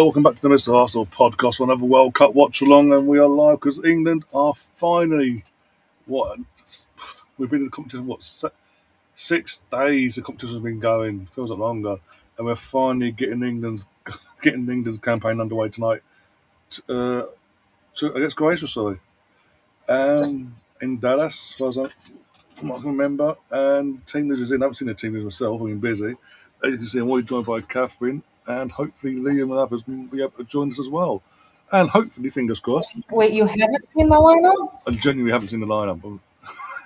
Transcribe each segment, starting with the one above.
Hello, welcome back to the Mr. Arsenal podcast for another World Cup watch along, and we are live because England are finally we've been in the competition 6 days. The competition has been going, feels like longer, and we're finally getting England's campaign underway tonight against Croatia. In Dallas, as far as from what I can remember, and team news is in. I haven't seen the team news myself. I've been busy. As you can see, I'm already joined by Catherine, and hopefully Liam and others will be able to join us as well. And hopefully, fingers crossed. Wait, you haven't seen the lineup? I genuinely haven't seen the lineup,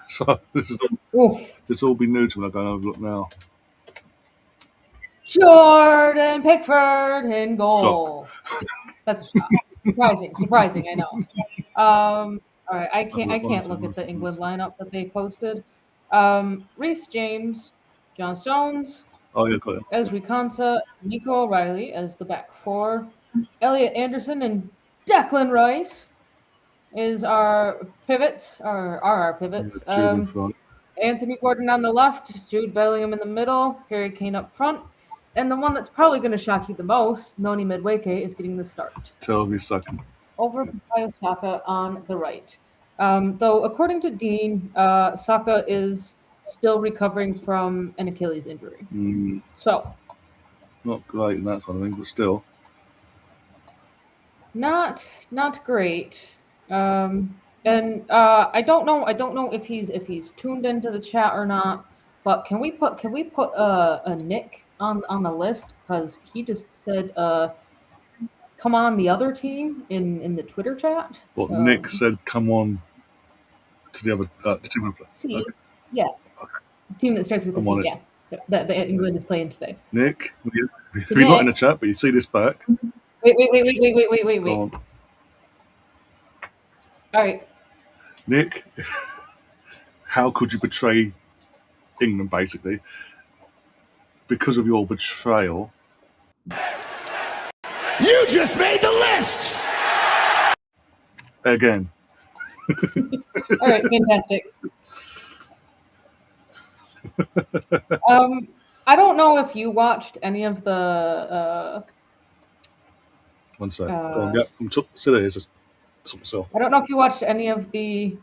so this all be new to me. I'm going to overlook now. Jordan Pickford in goal. That's a shock. Surprising. I know. All right, I can't look at the England lineup that they posted. Reece James, John Stones, Ezri Konsa, Nico O'Reilly as the back four, Elliot Anderson and Declan Rice is our pivots. Anthony Gordon on the left, Jude Bellingham in the middle, Harry Kane up front, and the one that's probably going to shock you the most, Noni Madueke, is getting the start. Tell me seconds. Over Bukayo Saka on the right. Though, according to Dean, Saka is still recovering from an Achilles injury. So, not great in that sort of thing, but still. Not great. And I don't know if he's tuned into the chat or not. But can we put a Nick on the list, because he just said come on the other team in the Twitter chat. Well, Nick said come on to the other team. C, okay. Yeah. Okay. Team that starts with the C. Yeah. That England is playing today. Nick, if you're not in the chat, but you see this back. Wait. All right. Nick, how could you betray England, basically? Because of your betrayal. You just made the list! Again. All right, fantastic. I don't know if you watched any of the... One sec. I don't know if you watched any of the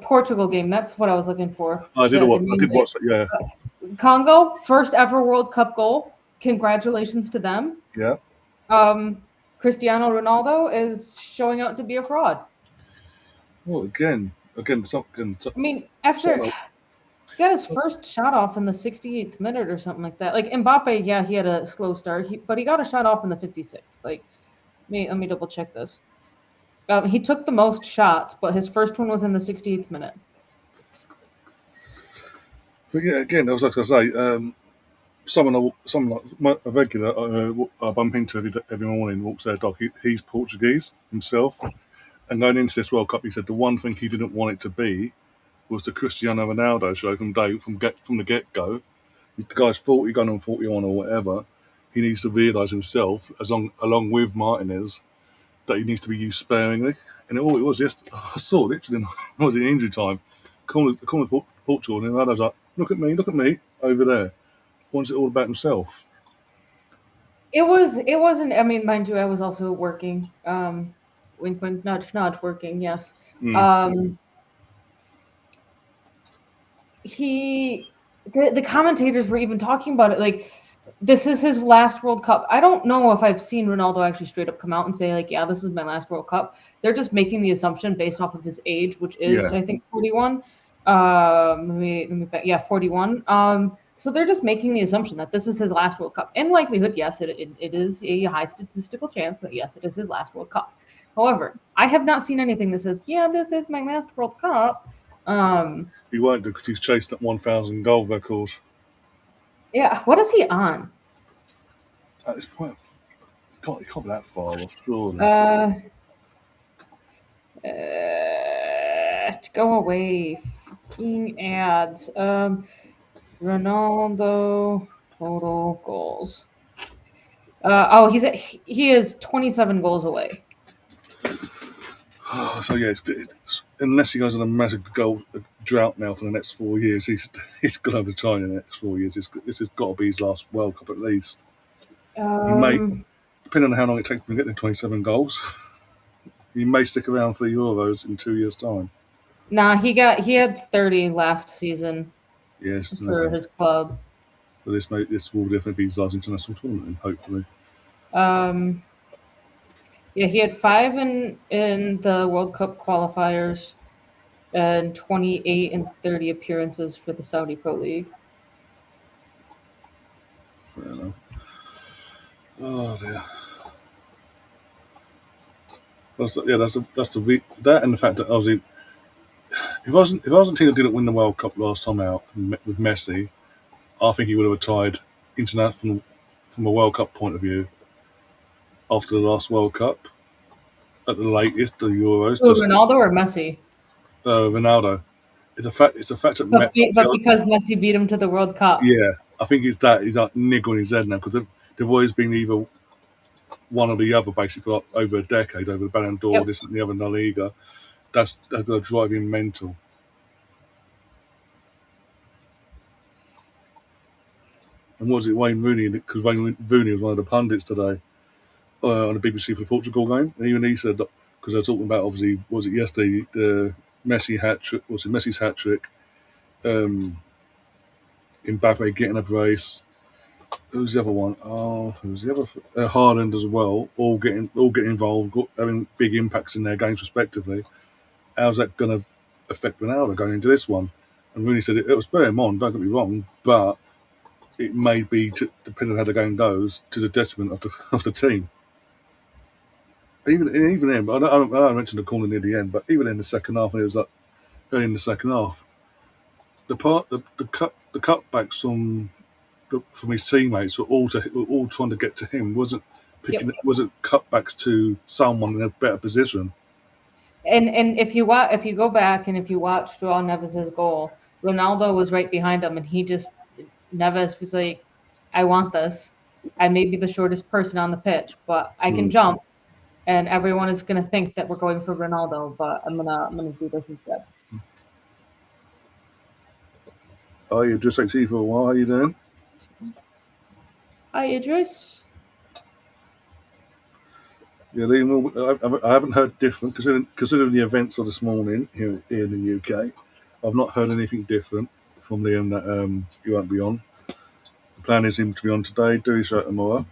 Portugal game. That's what I was looking for. I did watch that, yeah. Congo, first ever World Cup goal. Congratulations to them. Yeah. Cristiano Ronaldo is showing out to be a fraud. Well, again, I mean, after he got his first shot off in the 68th minute or something like that. Like Mbappe, yeah, he had a slow start, but he got a shot off in the 56th. Like, let me double check this. He took the most shots, but his first one was in the 68th minute. But yeah, again, I was like I say, someone like a regular I bump into every morning, walks their dog. He's Portuguese himself, and going into this World Cup, he said the one thing he didn't want it to be was the Cristiano Ronaldo show from the get-go. The guy's 40, going on 41 or whatever. He needs to realise himself, along with Martinez, that he needs to be used sparingly. And all it was yesterday, I saw literally, it was in injury time, calling Portugal, and I was like, look at me, over there. Wants it all about himself. It wasn't, I mean, mind you, I was also working. Wink, wink, nudge, nudge, working, yes. The commentators were even talking about it, like, this is his last World Cup. I don't know if I've seen Ronaldo actually straight up come out and say, like, yeah, this is my last World Cup. They're just making the assumption based off of his age, which is, I think, 41. Let me bet. Yeah, 41. So they're just making the assumption that this is his last World Cup. In likelihood, yes, it is a high statistical chance that, yes, it is his last World Cup. However, I have not seen anything that says, yeah, this is my last World Cup. He won't do, because he's chased that 1,000 goal record. Yeah, what is he on? At this point, he can't be that far off, surely. Go away. Fucking ads. Ronaldo total goals. He is 27 goals away. So yeah, unless he goes on a massive goal drought now for the next 4 years, he's going to have a time in the next 4 years. This has got to be his last World Cup at least. depending on how long it takes him to get to 27 goals, he may stick around for the Euros in 2 years' time. Nah, he had 30 last season Yes, for okay. his club. So this will definitely be his last international tournament, hopefully. Yeah, he had 5 in the World Cup qualifiers and 28 and 30 appearances for the Saudi Pro League. Fair enough. Oh dear. That's the week. That and the fact that obviously, if Argentina didn't win the World Cup last time out with Messi, I think he would have retired international from a World Cup point of view after the last World Cup. At the latest, the Euros. Who, Ronaldo or Messi? Ronaldo. It's a fact that But because Messi beat him to the World Cup. yeah, I think it's that he's like niggling his head now because they've always been either one or the other basically for like over a decade, over the Ballon d'Or, Yep. this and the other in La Liga. That's going to drive him mental. And was it Wayne Rooney? Because Wayne Rooney was one of the pundits today on the BBC for the Portugal game, and even he said because they're talking about obviously was it yesterday the Messi's hat trick, Mbappe getting a brace. Who's the other one? Oh, who's the other? Haaland as well. All getting involved, having big impacts in their games respectively. How's that going to affect Ronaldo going into this one? And Rooney said it was bear him on. Don't get me wrong, but it may be, depending on how the game goes, to the detriment of the team. Even him, I know I mentioned the corner near the end, but even in the second half, and it was like early in the second half, the cutbacks from his teammates were all trying to get to him. Wasn't cutbacks to someone in a better position. And if you go back and if you watch Joao Neves' goal, Ronaldo was right behind him, and Neves was like, "I want this. I may be the shortest person on the pitch, but I can jump, and everyone is going to think that we're going for Ronaldo, but I'm gonna do this instead." Oh, you just like for a while. How you doing? Hi, Idris. Yeah, Liam, I haven't heard different considering the events of this morning here in the UK. I've not heard anything different from Liam that he won't be on. The plan is him to be on today, do his show tomorrow.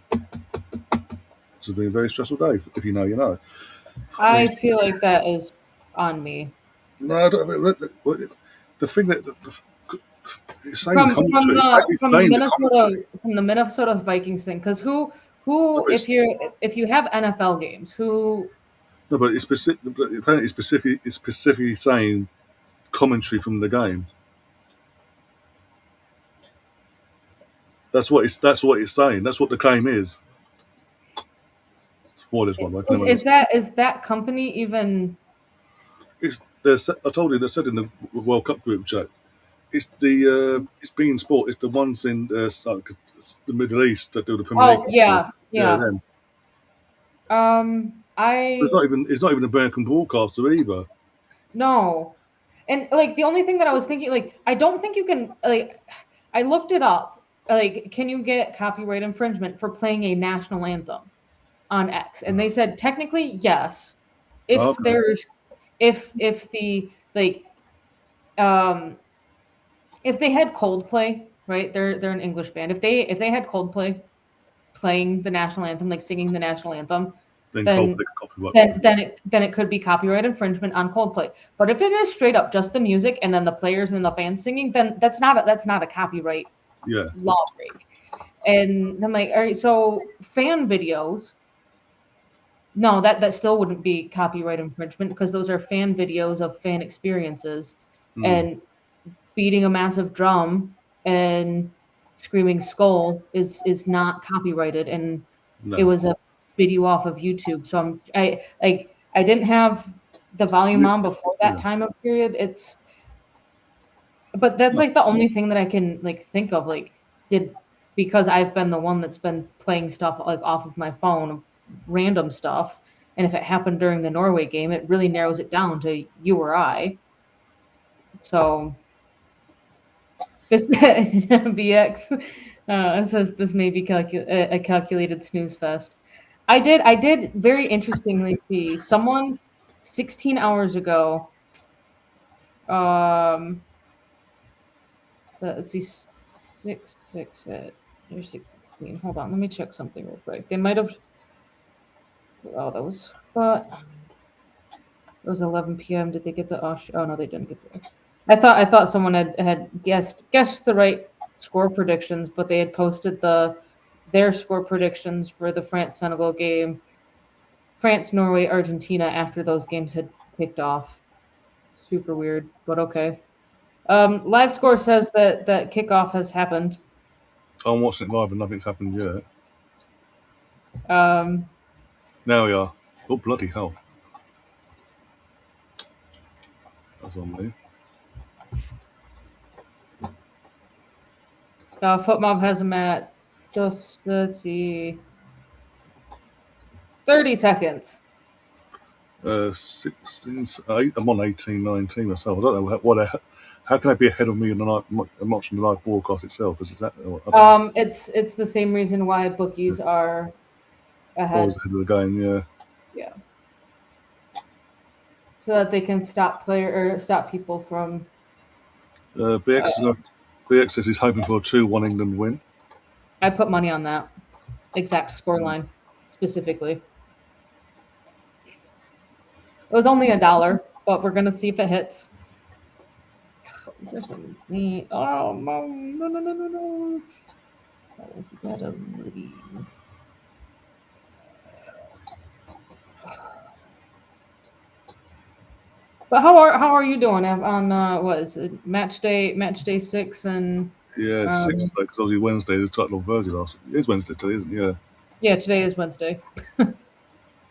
It's been a very stressful day. If you know, you know. I feel like that is on me. No, the thing that it's saying From the commentary. It's saying the commentary. From the Minnesota Vikings thing, because who No, but if you have NFL games, who no, but it's specific. But apparently, it's specifically saying commentary from the game. That's what it's saying. That's what the claim is. Spoilers, by the way. is that company even? I told you they said in the World Cup group chat. It's it's being sport. It's the ones in the Middle East that do the Premier League. Oh yeah. Them. I It's not even an American broadcaster either. No, and like the only thing that I was thinking, like I don't think you can like. I looked it up. Like, can you get copyright infringement for playing a national anthem on X? And they said technically yes. If Okay. there's if the like if they had Coldplay, right? They're an English band. If they had Coldplay playing the national anthem, like singing the national anthem, then then Coldplay copyright. then it could be copyright infringement on Coldplay. But if it is straight up just the music and then the players and the fans singing, then that's not a copyright law break. And I'm like, all right, so fan videos. No, that still wouldn't be copyright infringement because those are fan videos of fan experiences, and beating a massive drum and screaming "skull" is not copyrighted, and it was a video off of YouTube. So I didn't have the volume on before that time of period. But that's like the only thing that I can like think of, like because I've been the one that's been playing stuff like off of my phone, random stuff. And if it happened during the Norway game, it really narrows it down to you or I. So this BX says this may be a calculated snooze fest. I did very interestingly see someone 16 hours ago. Um, let's see, 616. Hold on, let me check something real quick. They might have. Oh, that was. But it was 11 p.m. Did they get the? Oh no, they didn't get the. I thought someone had guessed the right score predictions, but they had posted their score predictions for the France Senegal game, France Norway Argentina after those games had kicked off. Super weird, but okay. Live score says that kickoff has happened. I'm watching it live and nothing's happened yet. Um, Now we are. Oh, bloody hell. That's on me. FootMob has them at just let's see, 30 seconds. 16, I'm on 18, 19 myself. I don't know how can I be ahead of me in the night? I'm watching the live broadcast itself. Is that? I don't know. It's the same reason why bookies are Always ahead. ahead of the game, yeah. Yeah. So that they can stop people from. BXS is hoping for a 2-1 England win. I put money on that exact scoreline specifically. It was only $1, but we're gonna see if it hits. Oh no! That was better. But how are you doing on what is it, match day 6 and Yeah, 6 because obviously Wednesday, the title on Thursday last. It is Wednesday today, isn't it? Yeah. yeah, today is Wednesday.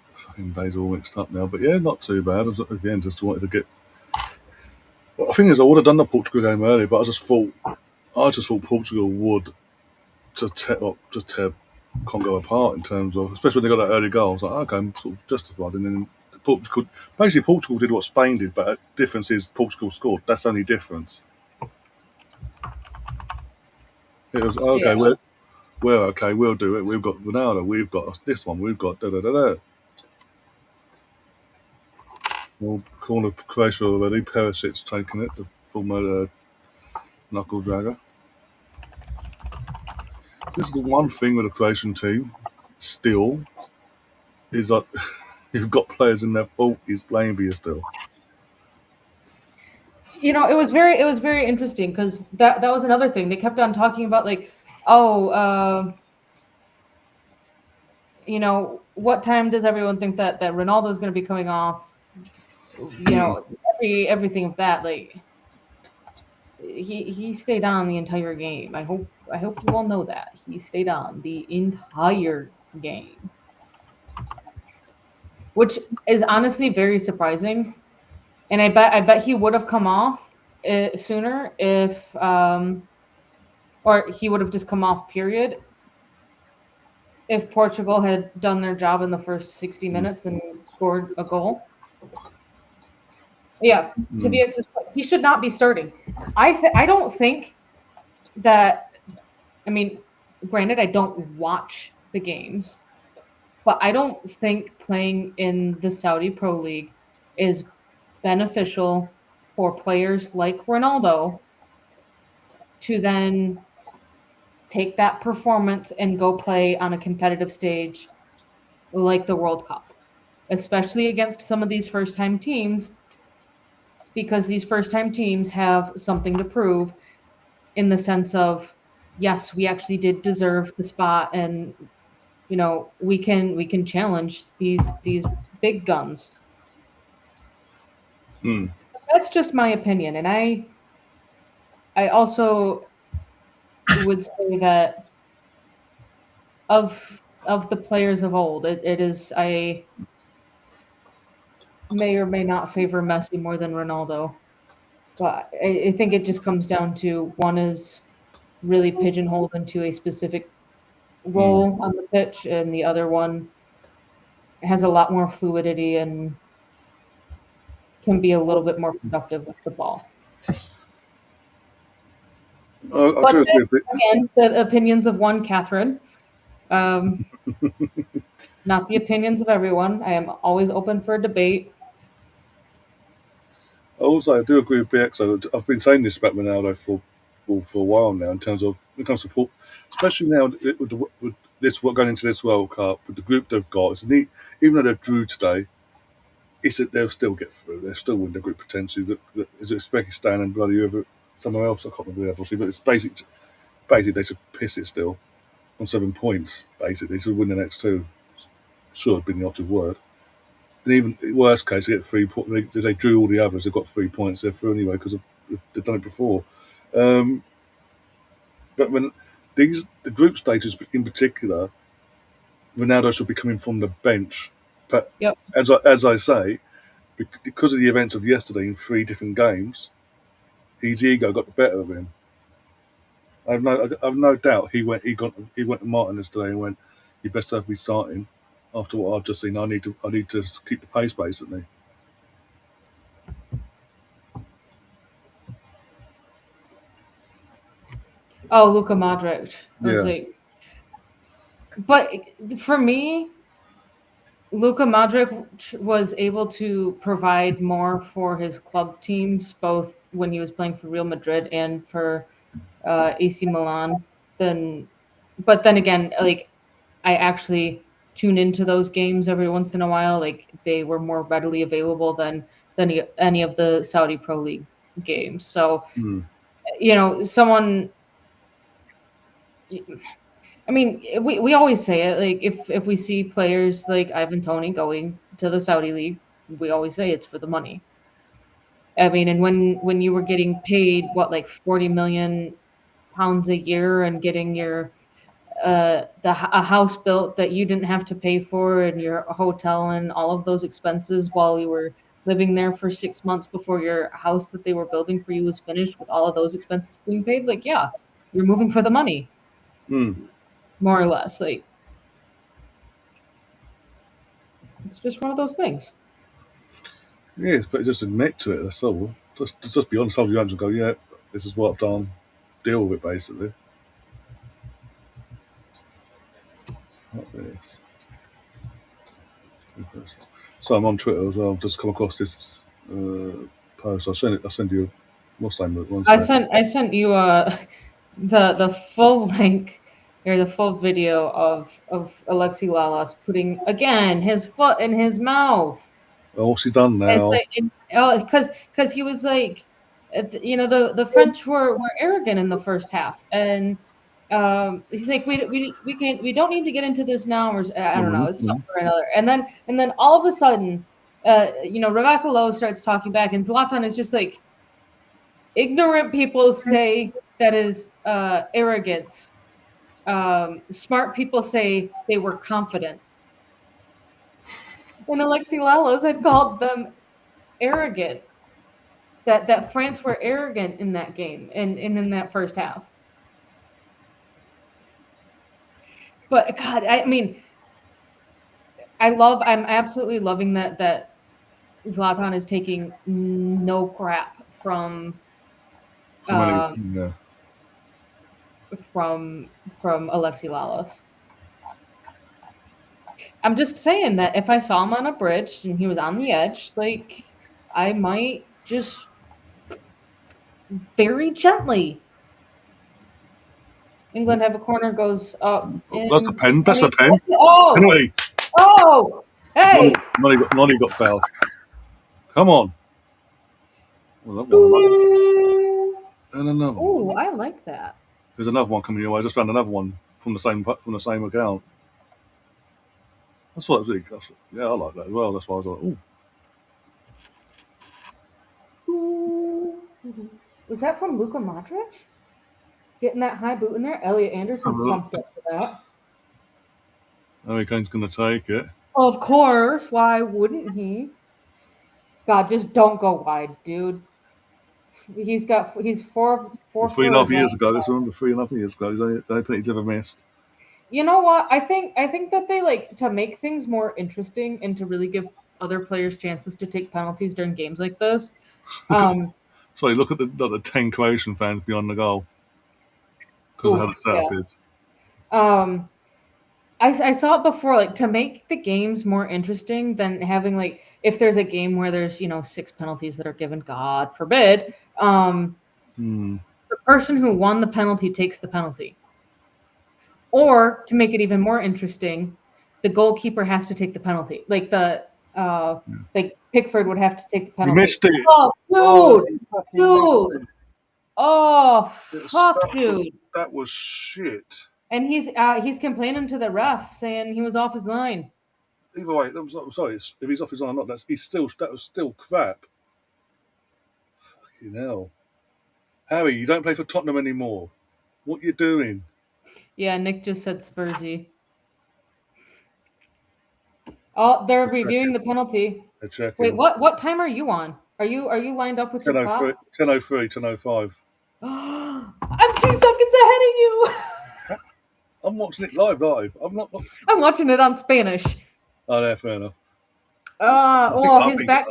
Fucking days all mixed up now. But yeah, not too bad. Again, just wanted to get. The thing is, I would have done the Portugal game earlier, but I just thought Portugal would to tear Congo apart in terms of, especially when they got that early goal. I was like, okay, I'm sort of justified. And then Portugal did what Spain did, but the difference is Portugal scored. That's the only difference. It was okay. Yeah. Well, okay, we'll do it. We've got Ronaldo. We've got this one. We've got da da da da. Well, corner of Croatia already. Perisic's taking it. The former knuckle dragger. This is the one thing with the Croatian team. Still, is that you've got players in their 40s playing for you still. It was very interesting because that was another thing. They kept on talking about like, oh, what time does everyone think that Ronaldo is going to be coming off? Everything of that. Like, he stayed on the entire game. I hope you all know that he stayed on the entire game, which is honestly very surprising. And I bet he would have come off sooner if, or he would have just come off. Period. If Portugal had done their job in the first 60 minutes and scored a goal. Yeah, to be he should not be starting. I don't think that. I mean, granted, I don't watch the games, but I don't think playing in the Saudi Pro League is beneficial for players like Ronaldo to then take that performance and go play on a competitive stage like the World Cup, especially against some of these first-time teams, because these first-time teams have something to prove in the sense of, yes, we actually did deserve the spot, and we can challenge these big guns. That's just my opinion, and I also would say that of the players of old, it is, I may or may not favor Messi more than Ronaldo, but I think it just comes down to one is really pigeonholed into a specific role on the pitch, and the other one has a lot more fluidity and can be a little bit more productive with the ball. I But do agree then, again, the opinions of one Catherine Um, Not the opinions of everyone. I am always open for debate. Also, I do agree with BX. I've been saying this about Ronaldo for a while now. In terms of when it comes to Paul, especially now with this going into this World Cup with the group they've got. It's neat, even though they've drew today. It's that they'll still get through. They'll still win the group potentially. Is it Uzbekistan and bloody whoever somewhere else? I can't remember who else. But it's basically they should piss it still on 7 points. Basically, to win the next two. Should have been the operative word. And even worst case, they get 3 points. They drew all the others. They've got 3 points. They're through anyway because they've done it before. Um, but when the group stages in particular, Ronaldo should be coming from the bench. But Yep. as I say, because of the events of yesterday in 3 different games, his ego got the better of him. I've no doubt he went to Martin yesterday and went, "You best have me starting." After what I've just seen, I need to keep the pace basically. Oh, Luka Modric. I was Yeah. like, but for me, Luka Modric was able to provide more for his club teams, both when he was playing for Real Madrid and for AC Milan. Than, but then again, like I actually tune into those games every once in a while. Like they were more readily available than any of the Saudi Pro League games. So Hmm. someone. I mean, we always say it. Like if we see players like Ivan Toney going to the Saudi league, we always say it's for the money. I mean, and when you were getting paid what like 40 million pounds a year and getting your a house built that you didn't have to pay for and your hotel and all of those expenses while you were living there for 6 months before your house that they were building for you was finished with all of those expenses being paid, like yeah, you're moving for the money, Hmm. more or less. Like it's just one of those things. Yes, but just admit to it. That's all. Just be honest. Hold your hands and go, yeah, this is what I've done. Deal with it, basically. Like this. So I'm on Twitter as well. I've just come across this post. I'll send it. I'll send you. What's name? One I sec. sent I sent you the full link or the full video of Alexi Lalas putting again his foot in his mouth. Oh, what's he done It's now? like oh, because he was like, the French were arrogant in the first half, and he's like we don't need to get into this now, or I don't know, it's Mm-hmm. something or another, and then all of a sudden, Rebecca Lowe starts talking back, and Zlatan is just like ignorant people say that is arrogance. Smart people say they were confident. And Alexi Lalas had called them arrogant. That France were arrogant in that game and in that first half. But God, I mean, I'm absolutely loving that Zlatan is taking no crap From any, um, yeah. from from Alexi Lalas. I'm just saying that if I saw him on a bridge and he was on the edge, like I might just very gently. England have a corner goes up That's a in pen. That's a 20. pen. Oh, Penalty. oh, hey. Nolly got fouled. Come on. Well, another one. And another Oh, one. I like that. There's another one coming your way. I just found another one from the same account. That's what I think. Yeah, I like that as well. That's why I was like, Was that from Luka Modric? Getting that high boot in there? Elliot Anderson's oh, pumped up for that. Harry Kane's going to take it. Of course. Why wouldn't he? God, just don't go wide, dude. He's four Three and for a his half years last. ago, this one, 3.5 years ago, the only penalty he's ever missed. You know what? I think that they like to make things more interesting and to really give other players chances to take penalties during games like this. Look at Um, this. Sorry, look at the 10 Croatian fans beyond the goal because of how ooh, the yeah. setup is. Um, I saw it before, like to make the games more interesting than having like if there's a game where there's 6 penalties that are given, God forbid, the person who won the penalty takes the penalty. Or to make it even more interesting, the goalkeeper has to take the penalty. Like Pickford would have to take the You penalty. missed it. Oh, Oh, dude, you fucking missed dude. it. Oh, fuck, That was, dude. that was shit. And he's complaining to the ref, saying he was off his line. Either way, I'm sorry. If he's off his line or not, that was still crap. Fucking hell, Harry, you don't play for Tottenham anymore. What you doing? Yeah, Nick just said Spursy. Oh, they're reviewing the penalty. They're checking. Wait, what time are you on? Are you lined up with your 10:03, clock? 10:03, 10:05. I'm 2 seconds ahead of you. I'm watching it live. I'm not. I'm watching it on Spanish. Oh, yeah, fair enough. His back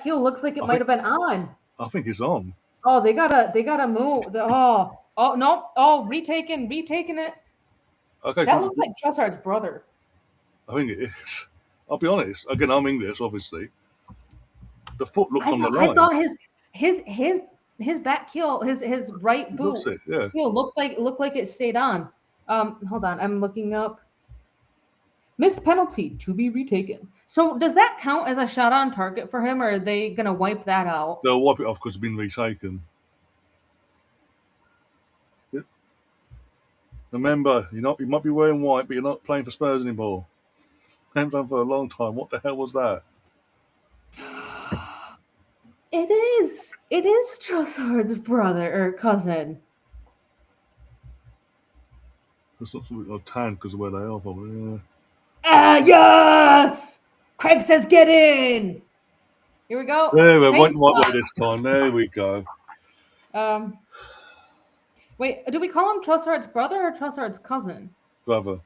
heel looks like it might have been on. I think it's on. Oh, they gotta move. No, retaking it. Okay, That looks like Trossard's brother. I think it is. I'll be honest. Again, I'm English, obviously. The foot looked on the line. I thought his back heel, his right boot heel looked like it stayed on. Hold on, I'm looking up. Missed penalty to be retaken. So does that count as a shot on target for him, or are they gonna wipe that out? They'll wipe it off because it's been retaken. Yeah. Remember, you might be wearing white, but you're not playing for Spurs anymore. Haven't done for a long time. What the hell was that? It is Trossard's brother or cousin. It's not something I've tanned because of where they are, probably. Yeah. Yes! Craig says get in! Here we go. There, we went right way this time. There we go. Wait, do we call him Trossard's brother or Trossard's cousin? Brother.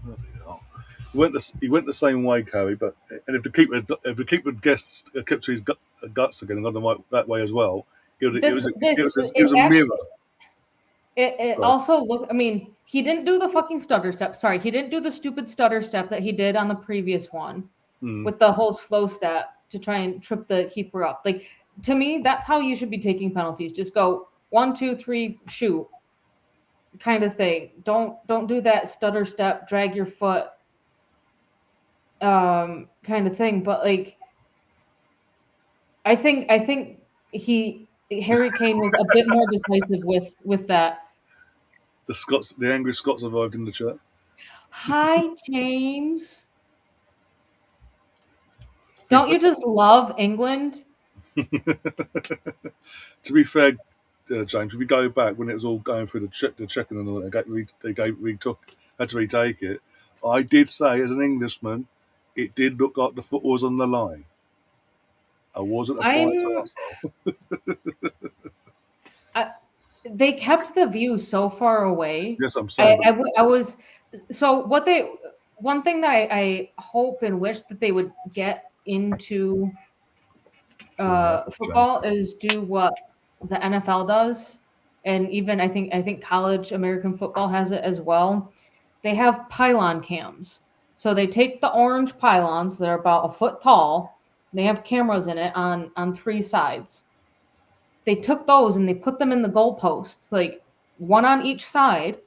Bloody hell. He went the same way, Carey, but if the keeper kept to his guts again and gone that way as well, it was a mirror. It also looked. I mean, he didn't do the fucking stutter step. Sorry, he didn't do the stupid stutter step that he did on the previous one with the whole slow step to try and trip the keeper up. Like, to me, that's how you should be taking penalties. Just go 1, 2, 3, shoot, kind of thing. Don't do that stutter step, drag your foot, kind of thing. But like, I think Harry Kane was a bit more decisive with that. The angry Scots arrived in the chat. Hi, James. Don't you just love England? To be fair, James, if we go back when it was all going through the checking and all that, had to retake it. I did say as an Englishman, it did look like the foot was on the line. I wasn't a biased arsehole. They kept the view so far away. Yes, I'm saying. I was so what they. One thing that I hope and wish that they would get into football is do what the NFL does, and even I think college American football has it as well. They have pylon cams, so they take the orange pylons that are about a foot tall. They have cameras in it on 3 sides. They took those and they put them in the goalposts, like one on each side.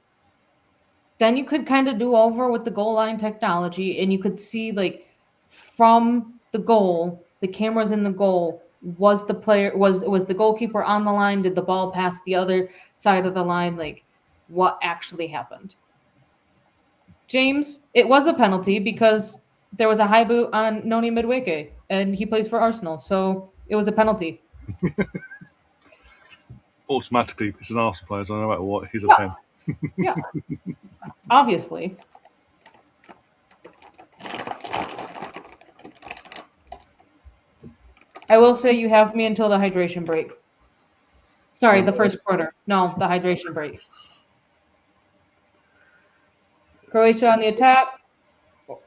Then you could kind of do over with the goal line technology, and you could see like from the goal, the cameras in the goal. Was the goalkeeper on the line? Did the ball pass the other side of the line? Like, what actually happened? James, it was a penalty because there was a high boot on Noni Madueke, and he plays for Arsenal, so it was a penalty. Automatically, it's an Arsenal player, so no matter what, he's a pen. Yeah, obviously. I will say you have me until the hydration break. Sorry, the first quarter. No, the hydration break. Croatia on the attack.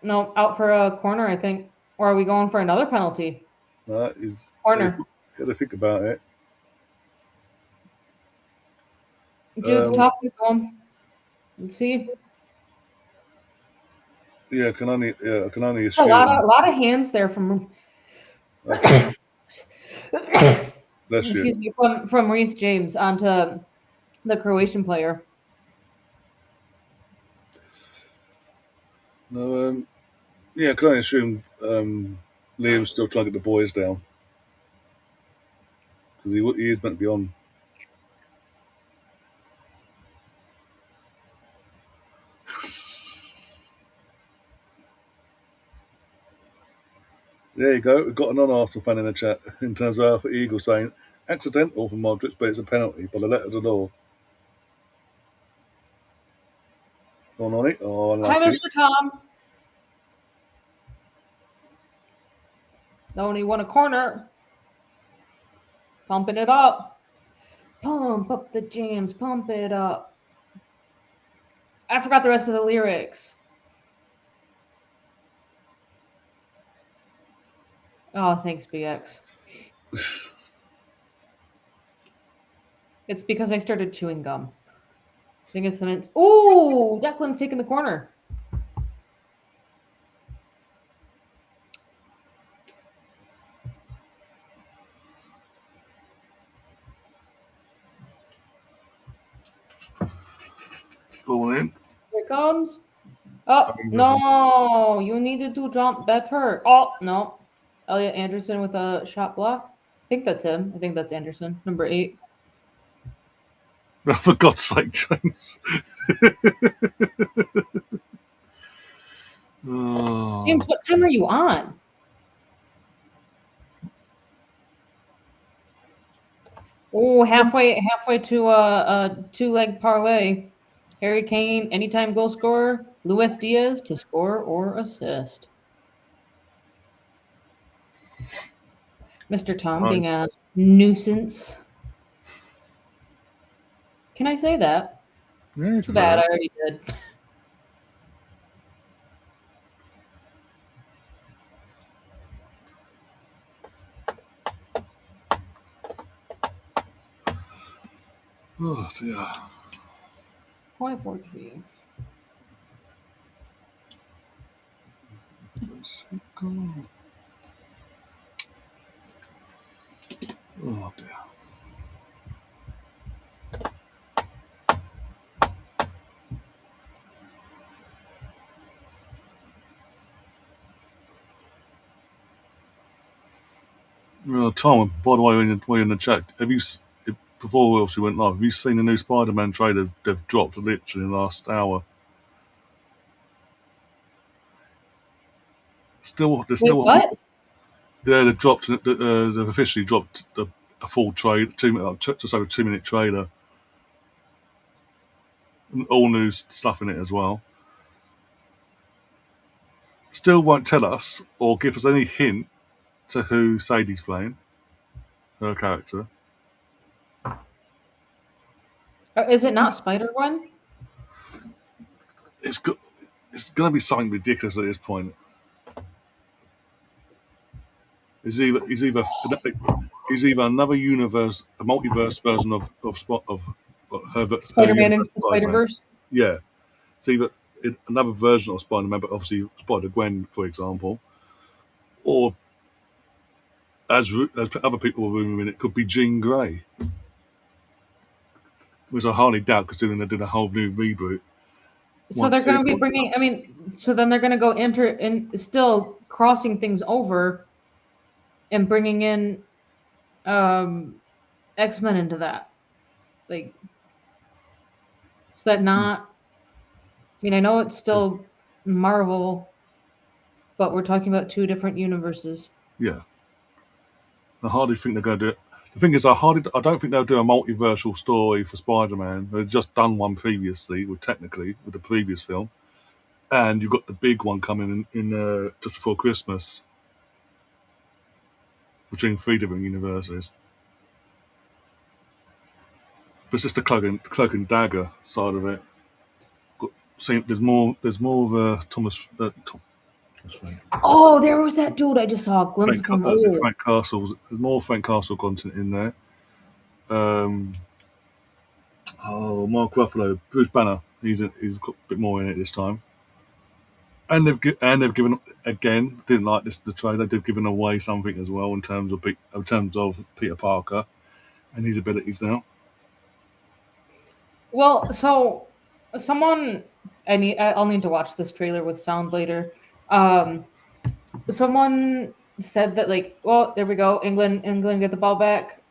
No, out for a corner, I think. Or are we going for another penalty? That is corner. Got to think about it. Jude's talking to him. Let's see. Yeah, I can only A assume. lot of hands there from. Okay. Bless you. Excuse me, from Reece James onto the Croatian player. No, yeah, I can only assume Liam's still trying to get the boys down because he is meant to be on. There you go. We've got a non-Arsenal fan in the chat in terms of Alpha Eagle saying accidental for Modric, but it's a penalty by the letter of the law. Gone on it. Oh, Hi, unlucky. Mr. Tom. Only won a corner. Pumping it up. Pump up the jams. Pump it up. I forgot the rest of the lyrics. Oh, thanks, BX. It's because I started chewing gum. I think it's the mints. Ooh, Declan's taking the corner. Ball in. Here it comes. Oh, no. You needed to jump better. Oh, no. Elliot Anderson with a shot block. I think that's him. I think that's Anderson, number 8. Oh, for God's sake, James. Oh. James, what time are you on? Oh, halfway to a 2-leg parlay. Harry Kane, anytime goal scorer. Luis Diaz to score or assist. Mr. Tom Right. being a nuisance. Can I say that? Yeah, Too bad, I already did. Oh dear. 0.43. Oh dear. Well, Tom, by the way, when you're in the chat, before we obviously went live, have you seen the new Spider-Man trailer they've dropped literally in the last hour? There's still What? Yeah, they've officially dropped a full trade, just over 2 minute trailer, all new stuff in it as well. Still won't tell us or give us any hint to who Sadie's playing, her character. Is it not Spider-Gwen? It's going to be something ridiculous at this point. He's either another universe, a multiverse version of Spider-Man into the Spider-Verse? Yeah, it's either another version of Spider-Man, but obviously Spider-Gwen, for example, or as other people were rumouring, it could be Jean Grey, which I hardly doubt, considering they did a whole new reboot. So they're going to be bringing. I mean, so then they're going to go still crossing things over, and bringing in X-Men into that. Like, is that not? I mean, I know it's still Marvel, but we're talking about 2 different universes. Yeah, I hardly think they're going to do it. The thing is, I don't think they'll do a multiversal story for Spider-Man. They've just done one previously, with the previous film, and you've got the big one coming in just before Christmas between 3 different universes. But it's just the cloak and dagger side of it. There's more of a Thomas. Oh, there was that dude I just saw a glimpse from. Frank Castle's. There's more Frank Castle content in there. Oh, Mark Ruffalo, Bruce Banner. He's got a bit more in it this time. And they've given again. Didn't like this the trailer. They've given away something as well in terms of Peter Parker and his abilities now. Well, so someone I'll need to watch this trailer with sound later. Someone said that like, well, there we go. England get the ball back.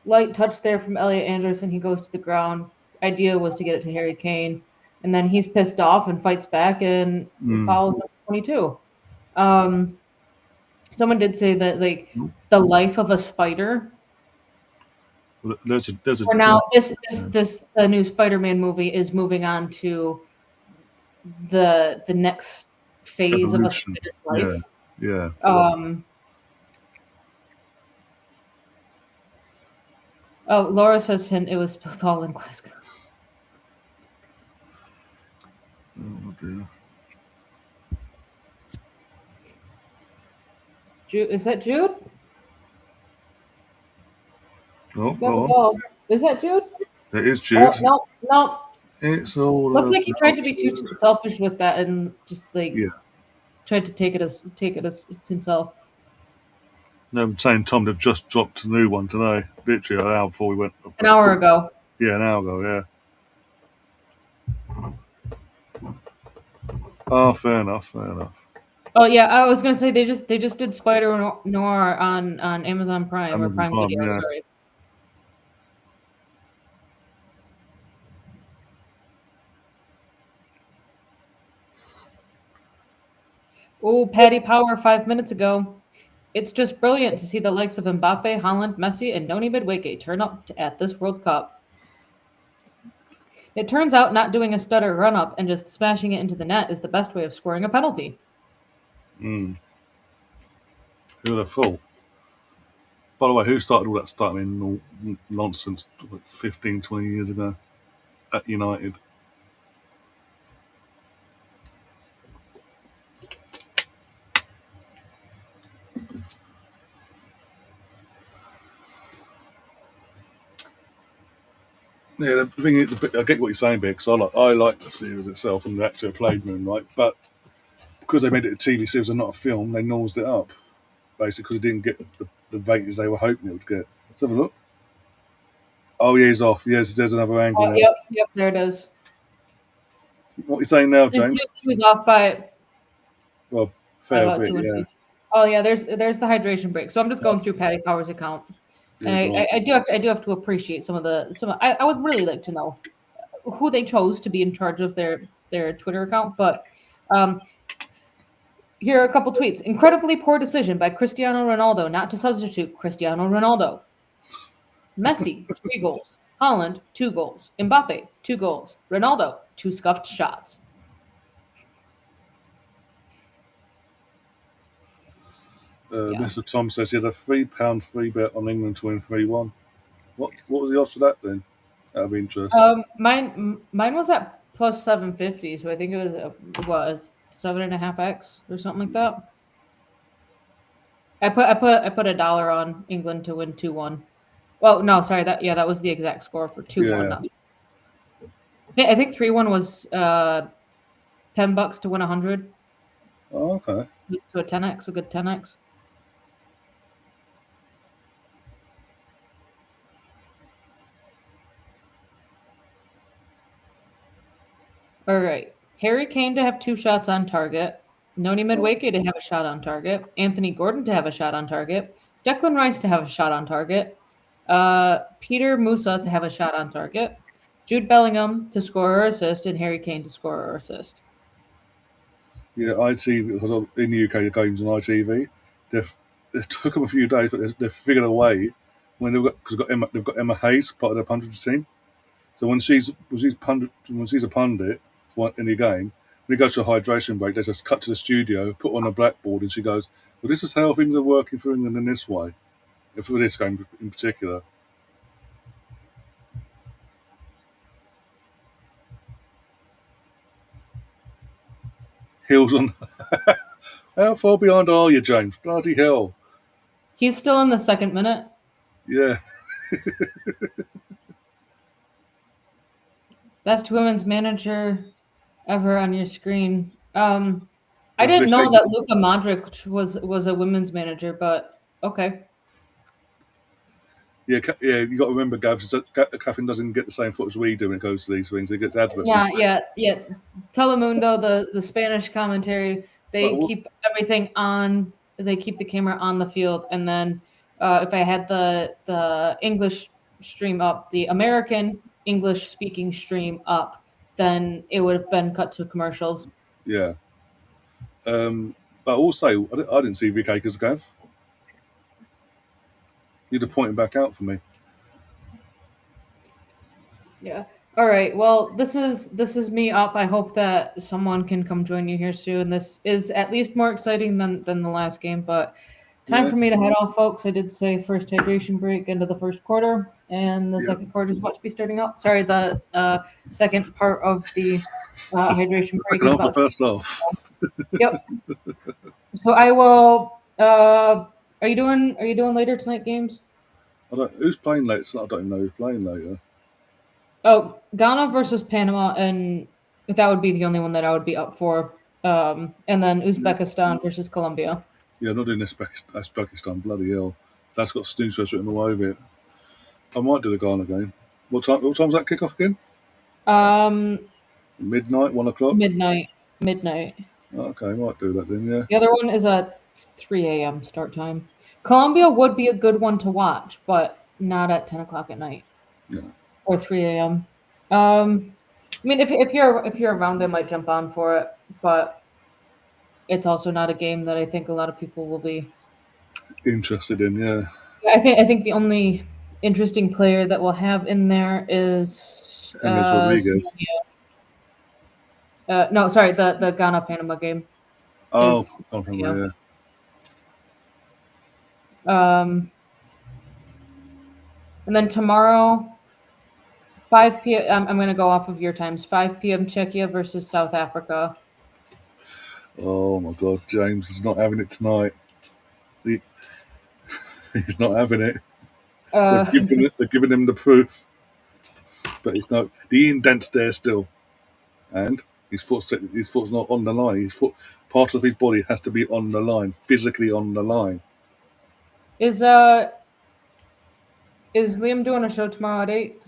Light touch there from Elliot Anderson. He goes to the ground. Idea was to get it to Harry Kane, and then he's pissed off and fights back and fouls number 22. Um, Someone did say that like the life of a spider. There's a For now, this the new Spider-Man movie is moving on to the next phase of a evolution. spider's life. Yeah. Oh, Laura says hint it was spilled all in Glasgow. Oh dear. Is that Jude? Oh, go on. Is that Jude? It is Jude. No. It's all. Looks like he tried to be too selfish with that and just like tried to take it as himself. No, I'm saying Tom, they've just dropped a new one today. Literally an hour before we went. An hour ago. Yeah, an hour ago. Yeah. Oh, fair enough. Oh yeah, I was gonna say they just did Spider Noir on Amazon Prime or Prime Video. Yeah. Sorry. Oh, Patty Power 5 minutes ago. It's just brilliant to see the likes of Mbappe, Haaland, Messi, and Noni Madueke turn up at this World Cup. It turns out not doing a stutter run-up and just smashing it into the net is the best way of scoring a penalty. Who would have thought? By the way, who started all that nonsense 15, 20 years ago at United? Yeah, the thing is, I get what you're saying, because I like the series itself and the actor who played Moonlight, but because they made it a TV series and not a film, they nosed it up, basically, because it didn't get the ratings they were hoping it would get. Let's have a look. Oh, yeah, he's off. Yes, there's another angle now. Yep, there it is. What are you saying now, James? He was off by fair bit, yeah. Oh yeah, there's the hydration break. So I'm just going through Patty Power's account. And I do have to appreciate some of I would really like to know who they chose to be in charge of their Twitter account, but here are a couple tweets. Incredibly poor decision by Cristiano Ronaldo not to substitute Cristiano Ronaldo. Messi, 3 goals. Haaland, 2 goals. Mbappe, 2 goals. Ronaldo, 2 scuffed shots. Mr. Tom says he had a £3 free bet on England to win 3-1. What was the odds for that then? Out of interest. Mine was at plus 750, so I think it was 7.5x or something like that. I put $1 on England to win 2-1. Well, no, sorry, that was the exact score for 2-1. Yeah. I think 3-1 was $10 to win 100. Oh, okay. So a 10x, a good 10x. All right. Harry Kane to have 2 shots on target. Noni Madueke to have a shot on target. Anthony Gordon to have a shot on target. Declan Rice to have a shot on target. Peter Musa to have a shot on target. Jude Bellingham to score or assist, and Harry Kane to score or assist. Yeah, ITV, because in the UK the game's on ITV. It took them a few days, but they've figured a way when they've got Emma Hayes, part of their punditry team. So when she's a pundit in the game, when he goes to a hydration break, they just cut to the studio, put on a blackboard, and she goes, "Well, this is how things are working for England in this way, for this game in particular." Hills on. How far behind are you, James? Bloody hell! He's still in the 2nd minute. Yeah. Best women's manager ever on your screen. I Was didn't Vic know that Akers? Luka Modric was a women's manager, but okay. Yeah, you got to remember, Gav, Catherine doesn't get the same footage we do when it goes to these things. He gets adverts Yeah, instead. yeah. Telemundo, the Spanish commentary, But they keep everything on. They keep the camera on the field, and then if I had the English stream up, the American English speaking stream up, then it would have been cut to commercials. yeah, but also I didn't see Vic Akers, Gav. You'd have pointed back out for me. Yeah. All right. Well, this is me up. I hope that someone can come join you here soon. This is at least more exciting than the last game, but time Yeah, for me to head off, folks. I did say first hydration break into the first quarter, and the yeah. second quarter is about to be starting up. Sorry, the second part of the hydration The break second is half of about. the first half. Yep. So I will. Are you doing later tonight games? Who's playing late? I don't know who's playing later. Oh, Ghana versus Panama, and that would be the only one that I would be up for. And then Uzbekistan versus Colombia. Yeah, I'm not doing Uzbekistan. Bloody hell, that's got snooze written all over it. I might do the Ghana game. What time? What time's that kick off again? Um, Midnight, 1 o'clock. midnight, midnight. Okay, I might do that then. Yeah, The other one is at 3 a.m. start time. Colombia would be a good one to watch, but not at 10 o'clock at night yeah. or 3 a.m. I mean, if you're around, I might jump on for it, but it's also not a game that I think a lot of people will be. Interested in, yeah. I think the only interesting player that we'll have in there is James Rodriguez. no, sorry, the Ghana Panama game Oh, is I can't remember. um, and then tomorrow 5 p.m. I'm going to go off of your times. 5 p.m. Czechia versus South Africa. Yeah. Oh my God, James is not having it tonight. He, he's not having it. They've given him the proof, but it's not. The indent's there still, and his foot's not on the line. Part of his body has to be on the line, physically on the line. Is Liam doing a show tomorrow at 8?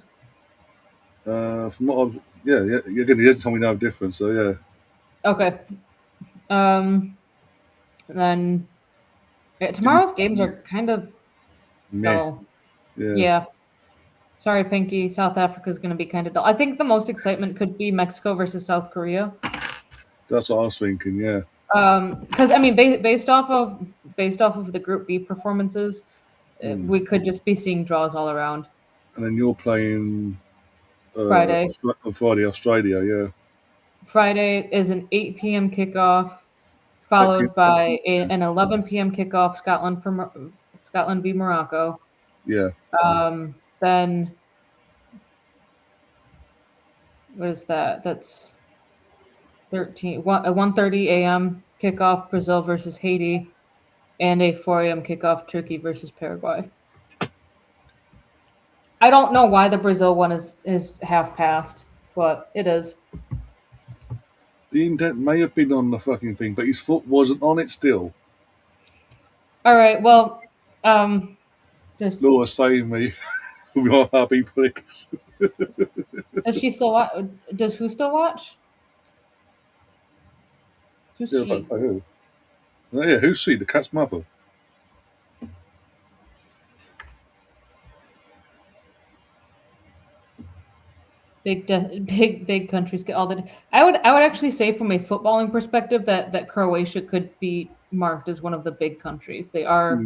From what yeah. Again, he hasn't told me no difference. So yeah, Okay. Then tomorrow's games are kind of meh. dull. Yeah, Yeah. Sorry, Pinky. South Africa is going to be kind of dull. I think the most excitement could be Mexico versus South Korea. that's what I was thinking. Yeah, Because I mean, based off of the Group B performances, we could just be seeing draws all around. and then you're playing Friday. on Friday, Australia. Yeah, Friday is an 8 p.m. kickoff, followed by an 11 p.m. kickoff. Scotland v Morocco. yeah. Then what is that? That's 1:30 a.m. kickoff, Brazil versus Haiti, and a 4 a.m. kickoff, Turkey versus Paraguay. I don't know why the Brazil one is half past, but it is. The indent may have been on the fucking thing, but his foot wasn't on it still. All right. Well, just Laura, save me from your hubby, please. does she still watch? Does who still watch? Who's Yeah, she? but say who? Oh, yeah, who's she? The cat's mother. Big countries get all the. I would actually say from a footballing perspective that Croatia could be marked as one of the big countries. They are.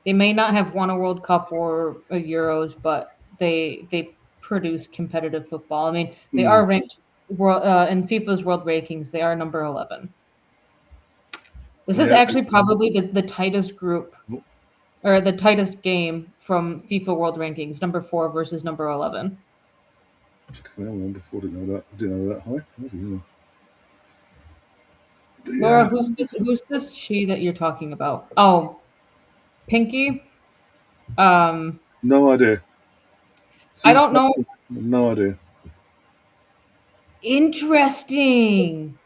They may not have won a World Cup or a Euros, but they produce competitive football. I mean, they are ranked in FIFA's world rankings. They are number 11. This is Yeah. actually probably the tightest group or the tightest game from FIFA world rankings. Number 4 versus number 11. Well, I didn't know that. I didn't know that high. Bloody hell. Laura, who's this she that you're talking about? Oh, Pinky. No idea. I don't know. No idea. Interesting.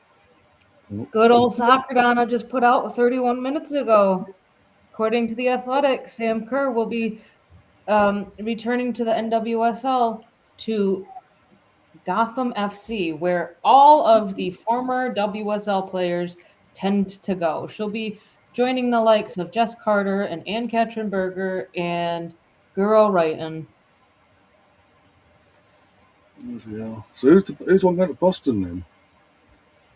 Good old Soccer Donna just put out 31 minutes ago. According to The Athletic, Sam Kerr will be returning to the NWSL to Gotham FC, where all of the former WSL players tend to go. She'll be joining the likes of Jess Carter and Ann Katrin and Guro Wrighton. Yeah. So who's one going to Boston then?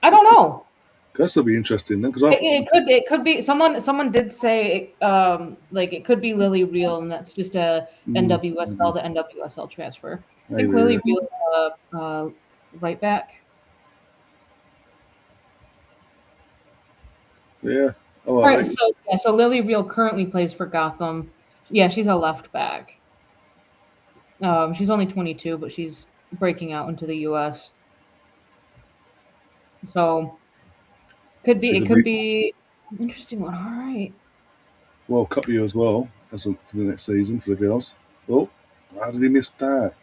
I don't know. That'll be interesting then, because It could be someone did say like it could be Lily Reel, and that's just a NWSL to NWSL transfer. I think Lily Reel right back. Yeah. Oh, All right, so Lily Reel currently plays for Gotham. Yeah, she's a left back. She's only 22, but she's breaking out into the U.S. So could be an interesting one. All right. World Cup year as well for the next season for the girls. Oh, how did he miss that?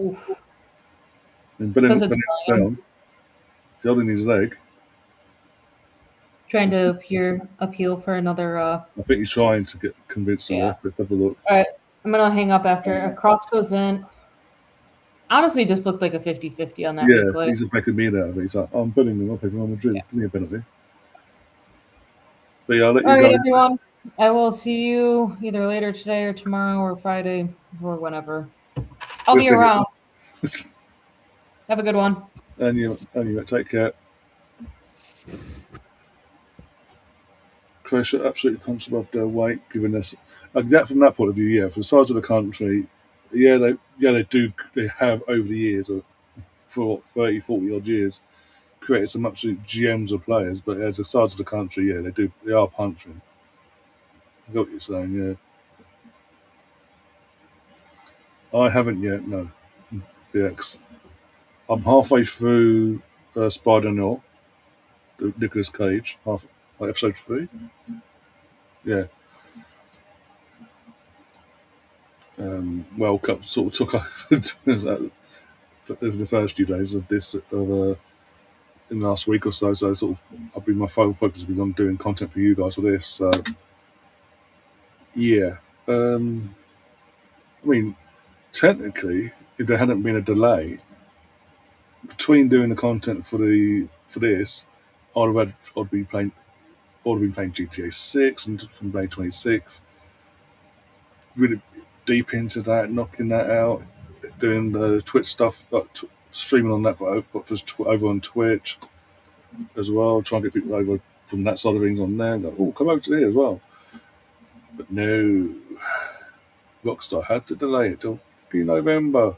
Oof. And Bennett down. He's holding his leg. Trying to appeal for another. I think he's trying to convince the ref. Let's have a look. All right, I'm gonna hang up after a cross goes in. Honestly, just looked like a 50-50 on that replay. He's just making me out of it. He's like, I'm betting them up if I'm Madrid. Give me a penalty. But yeah, I'll let you go. All right, everyone. I will see you either later today or tomorrow or Friday or whenever. I'll be around. Have a good one. And you take care. Croatia absolutely punched above their weight, given this. From that point of view, yeah, for the size of the country, they have over the years, for 30, 40 odd years, created some absolute gems of players. But as the size of the country, yeah, they are punching. I got what you're saying, yeah. I haven't yet, no. The I'm halfway through Spider-No, the Nicolas Cage, episode 3. Yeah. World Cup sort of took over the first few days of this in the last week or so. So my full focus has been on doing content for you guys for this. So yeah, I mean, technically, if there hadn't been a delay between doing the content for this, I'd been playing GTA 6 and from May 26th. Really deep into that, knocking that out, doing the Twitch stuff, streaming on that, but over on Twitch as well, trying to get people over from that side of things on there. Come over to here as well. But no, Rockstar had to delay it till November.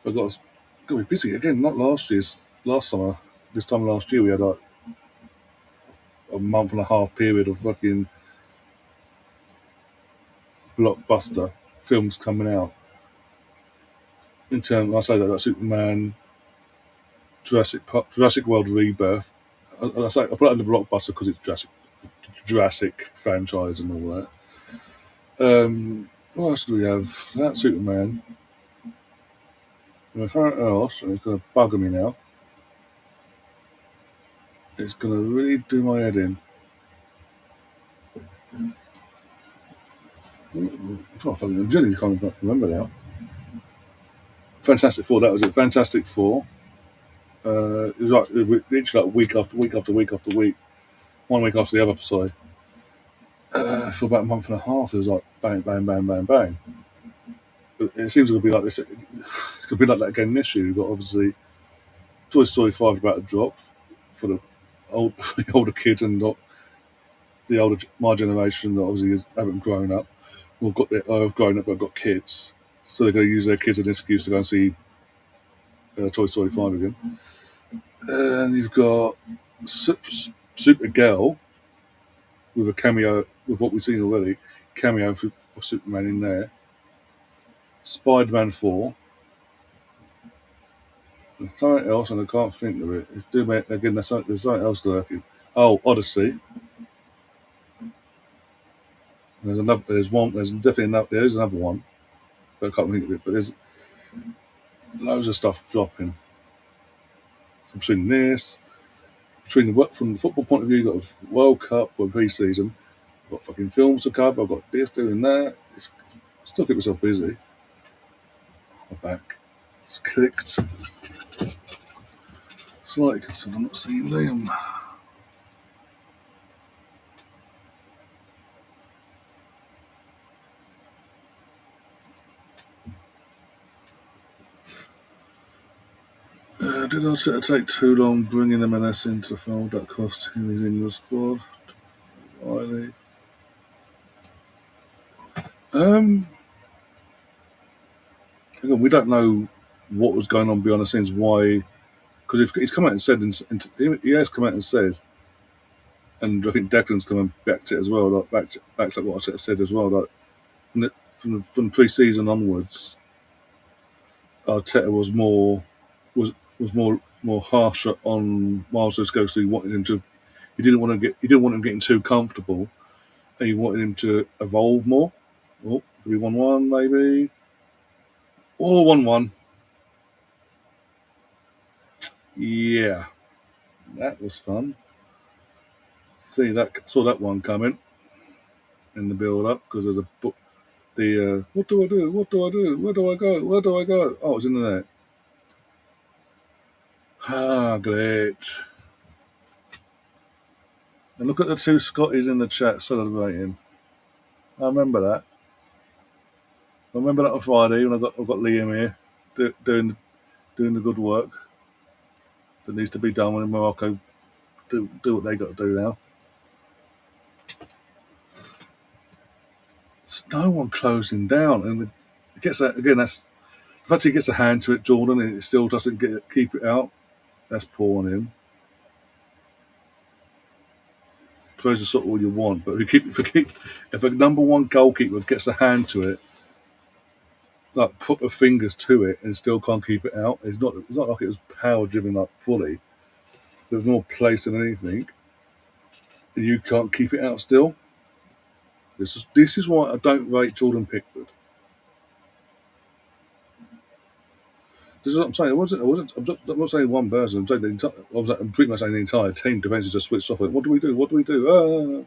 I got to be busy again. Not last summer. This time last year we had like a month and a half period of fucking blockbuster films coming out. In terms, I say that like Superman, Jurassic World Rebirth. I put it under blockbuster because it's Jurassic franchise and all that. What else do we have? That's Superman. And if anything else, and it's going to bugger me now. It's going to really do my head in. I'm genuinely can't remember now. Fantastic Four, that was it. Fantastic Four. It was literally week after week after week after week. 1 week after the other, sorry. For about a month and a half, it was like bang, bang, bang, bang, bang. But it seems to be like this. It's going to be like that again this year. We've got obviously Toy Story 5 about to drop for the older kids and not the older my generation that obviously haven't grown up or have grown up but got kids. So they're going to use their kids as an excuse to go and see Toy Story 5 again. And you've got Supergirl with a cameo, with what we've seen already, cameo of Superman in there. Spider-Man 4. There's something else, and I can't think of it. There's something else lurking. Oh, Odyssey. There's another. There's one. There's definitely another. There is another one, but I can't think of it. But there's loads of stuff dropping. So between this, from the football point of view, you've got the World Cup or pre-season. I've got fucking films to cover. I've got this, doing that. Still keep myself busy. My back. It's clicked. It's like because I'm not seeing Liam. Did I take too long bringing M&S into the fold? That cost him his in your squad. Riley. Again, we don't know what was going on behind the scenes. Why? Because he's come out and said, he has come out and said, and I think Declan's come and backed it as well. Like backed up what I said as well. Like from pre-season onwards, Arteta was more harsher on Miles Lewis. He wanted him to. He didn't want him getting too comfortable, and he wanted him to evolve more. Oh, could be 1-1 maybe, or 1-1. Yeah, that was fun. Saw that one coming in the build up because of the what do I do? What do I do? Where do I go? Where do I go? Oh, it's in the net. Ah, great. And look at the two Scotties in the chat celebrating. I remember that. I remember that on Friday when I've got Liam here doing the good work that needs to be done when Morocco do what they got to do now. It's no one closing down, and it gets that again. That's the fact he gets a hand to it, Jordan, and it still doesn't keep it out. That's poor on him. Throws the sort of all you want, but if a number one goalkeeper gets a hand to it, like proper fingers to it, and still can't keep it out, it's not like it was power driven like fully. There's more place than anything, and you can't keep it out still. This is why I don't rate Jordan Pickford. This is what I'm saying. I'm not saying one person. I'm saying I'm pretty much saying the entire team. Defense just switched off. What do we do? What do we do?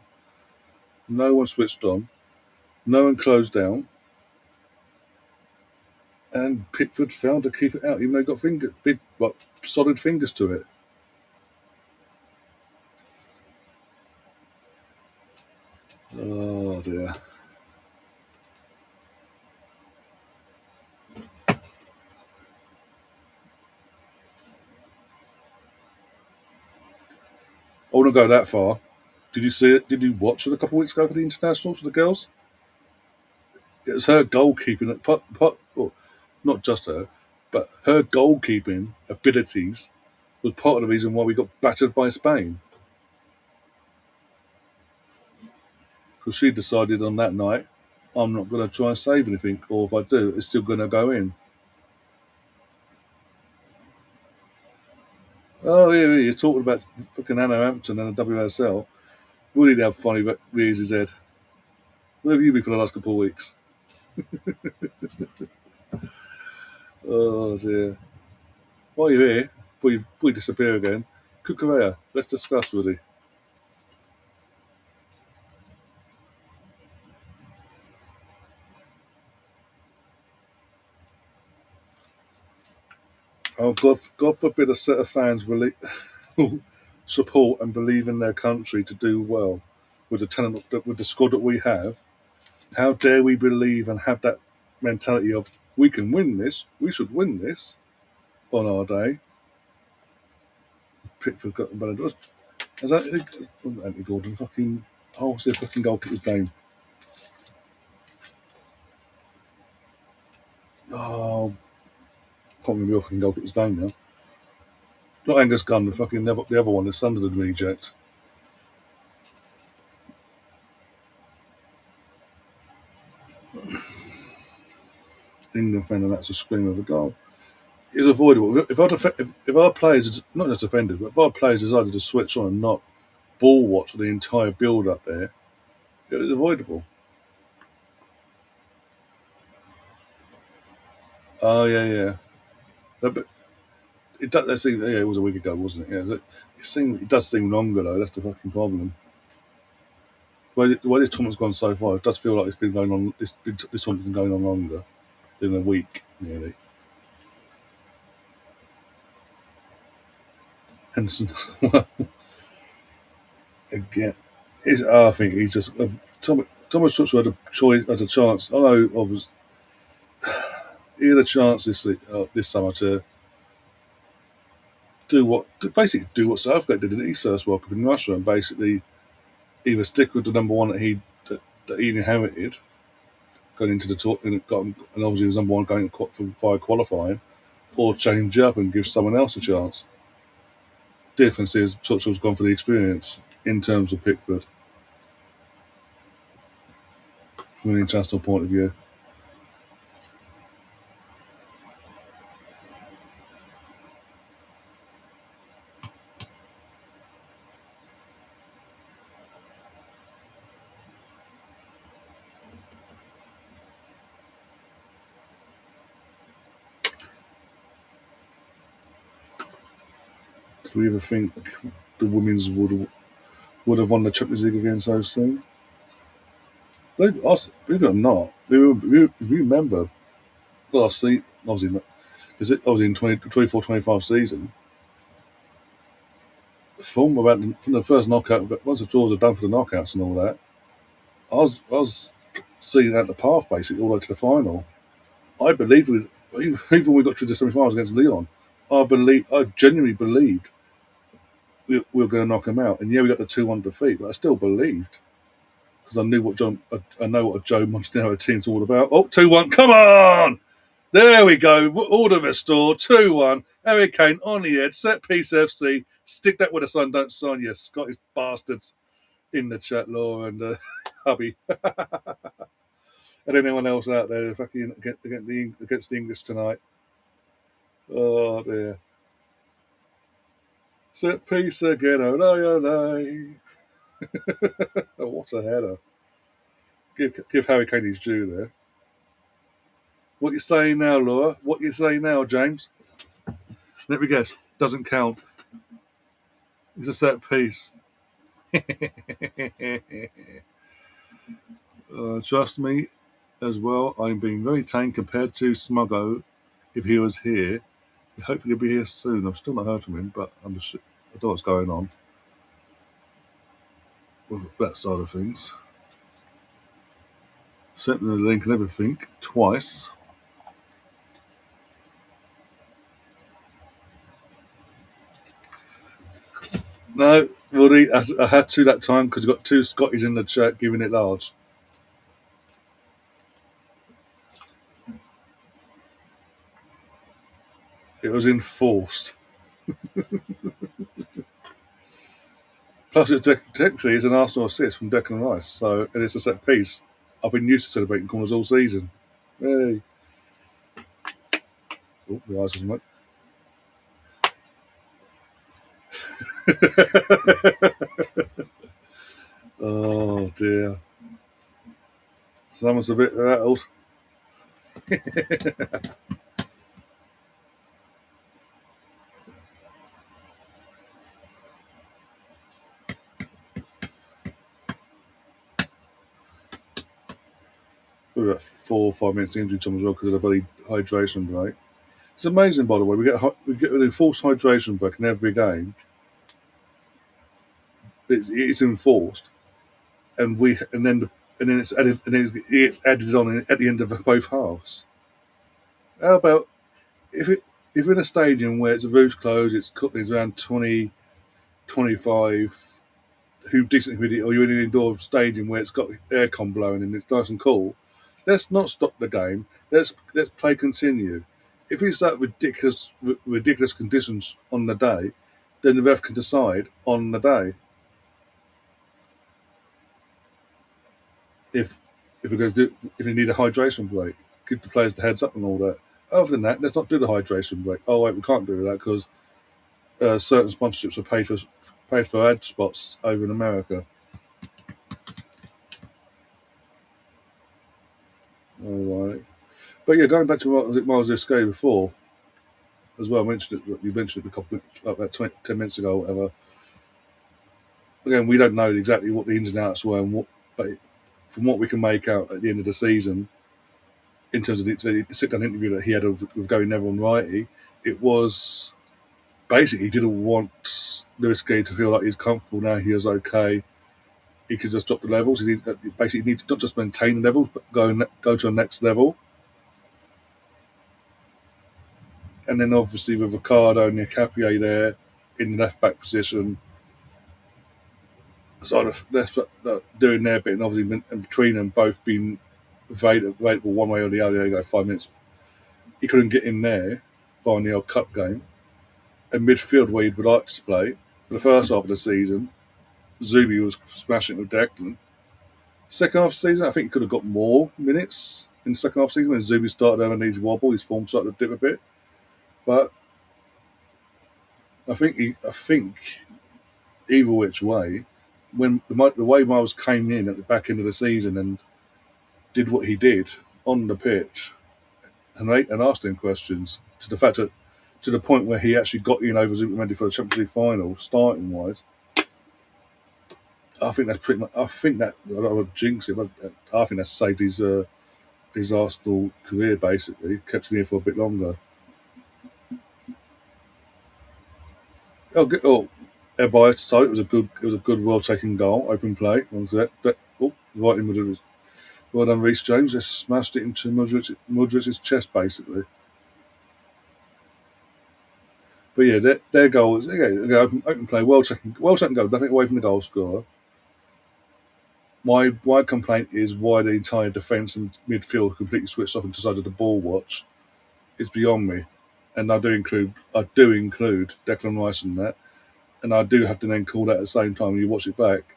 No one switched on. No one closed down. And Pickford failed to keep it out, even though he got big, solid fingers to it. Oh dear. I wouldn't go that far. Did you see it? Did you watch it a couple of weeks ago for the internationals for the girls? It was her goalkeeping, well, not just her, but her goalkeeping abilities was part of the reason why we got battered by Spain. Because she decided on that night, I'm not going to try and save anything, or if I do, it's still going to go in. Oh, yeah, you're talking about fucking Anna Hampton and the WSL. Really have funny rears his head. Where have you been for the last couple of weeks? Oh, dear. While you're here, before you disappear again, Kukurea, let's discuss, Rudy. Oh, God forbid a set of fans support and believe in their country to do well with the talent, with the squad that we have. How dare we believe and have that mentality of we can win this, we should win this on our day. Pickford got the better. Is that Anthony Gordon? Fucking what's the fucking goalkeeper's name? Oh, can't remember your fucking goalkeeper's name now. Not Angus Gunn, the other one, the Sunderland reject. England fan, and that's a scream of a goal. It's avoidable. If our players, not just defended, but if our players decided to switch on and not ball watch the entire build up there, it was avoidable. Oh yeah. But it does. Yeah, it was a week ago, wasn't it? Yeah. It does seem longer though. That's the fucking problem. The way this tournament's gone so far, it does feel like it's been going on. This tournament's been going on longer than a week nearly. Henson, again, I think he's just Thomas Tuchel had a chance. I know, obviously, he had a chance this summer to basically do what Southgate did in his first World Cup in Russia, and basically either stick with the number one that he inherited going into the tour, and obviously he was number one going via qualifying, or change up and give someone else a chance. Difference is Tuchel's gone for the experience in terms of Pickford from an international point of view. Do we ever think the women's would have won the Champions League again so soon? Believe it or not, if you remember last season, obviously in 24-25 season, from the first knockout, once the draws are done for the knockouts and all that, I was seeing out the path basically all the way to the final. I believed even when we got to the semi-finals against Leon, I genuinely believed we were going to knock them out. And yeah, we got the 2-1 defeat, but I still believed because I knew I know what a Joe Montanaro team's all about. Oh, 2-1, come on! There we go. Order restored. 2-1. Harry Kane on the edge. Set piece FC. Stick that where the sun don't shine, you Scottish bastards. In the chat, Laura and hubby. And anyone else out there fucking against the English tonight. Oh dear. Set piece again. Olay. What a header. Give Harry Kane his due there. What you saying now, Laura? What you saying now, James? Let me guess. Doesn't count. It's a set piece. Trust me as well. I'm being very tame compared to Smuggo. If he was here, hopefully he'll be here soon. I've still not heard from him, but I don't know what's going on with that side of things. Sent them the link and everything twice. No, Woody, I had to that time because you got two Scotties in the chat giving it large. It was enforced. Plus, technically, it's an Arsenal assist from Declan Rice, and it's a set piece. I've been used to celebrating corners all season. Hey. Oh, the eyes isn't right. Oh dear. Someone's a bit rattled. We're about 4 or 5 minutes injury time as well because of the bloody hydration break. It's amazing, by the way. We get an enforced hydration break in every game. It's enforced, and then it's added on at the end of both halves. How about if you're in a stadium where it's a roof closed, it's around 20, 25, decent humidity, or you're in an indoor stadium where it's got aircon blowing and it's nice and cool. Let's not stop the game. Let's play continue. If it's that ridiculous conditions on the day, then the ref can decide on the day if we need a hydration break, give the players the heads up and all that. Other than that, let's not do the hydration break. Oh wait, we can't do that because certain sponsorships are paid for ad spots over in America. All right. But yeah, going back to what Miles Escape before as well, you mentioned it a couple about 10 minutes ago, or whatever. Again, we don't know exactly what the ins and outs were, but from what we can make out at the end of the season, in terms of the sit-down interview that he had with Gary Neville and Wrighty, it was basically he didn't want Lewis Gay to feel like he's comfortable now. He was okay. He could just drop the levels. He basically need to not just maintain the levels, but go to the next level. And then obviously with Ricardo and Capier there in the left back position, sort of doing their bit, and obviously in between them both being available one way or the other. They go 5 minutes. He couldn't get in there by the old cup game. And midfield where he'd like to play for the first half of the season, Zubi was smashing it with Declan. Second half of the season, I think he could have got more minutes in the second half of the season when Zubi started having his wobble, his form started to dip a bit. But I think either which way, when the way Miles came in at the back end of the season and did what he did on the pitch and asked him questions to the point where he actually got in over Zubi for the Champions League final, starting wise. I think that's pretty much. I don't want to jinx it, but I think that's saved his Arsenal career. Basically, kept him here for a bit longer. Everybody decided it was a good, well-taken goal, open play. What was that? But right in Madrid. Well done, Reece James. Just smashed it into Mudric's chest, basically. But yeah, their goal was open play, well-taken goal, nothing away from the goal scorer. My complaint is why the entire defence and midfield completely switched off and decided to ball watch. It's beyond me, and I do include Declan Rice in that, and I do have to then call that at the same time when you watch it back.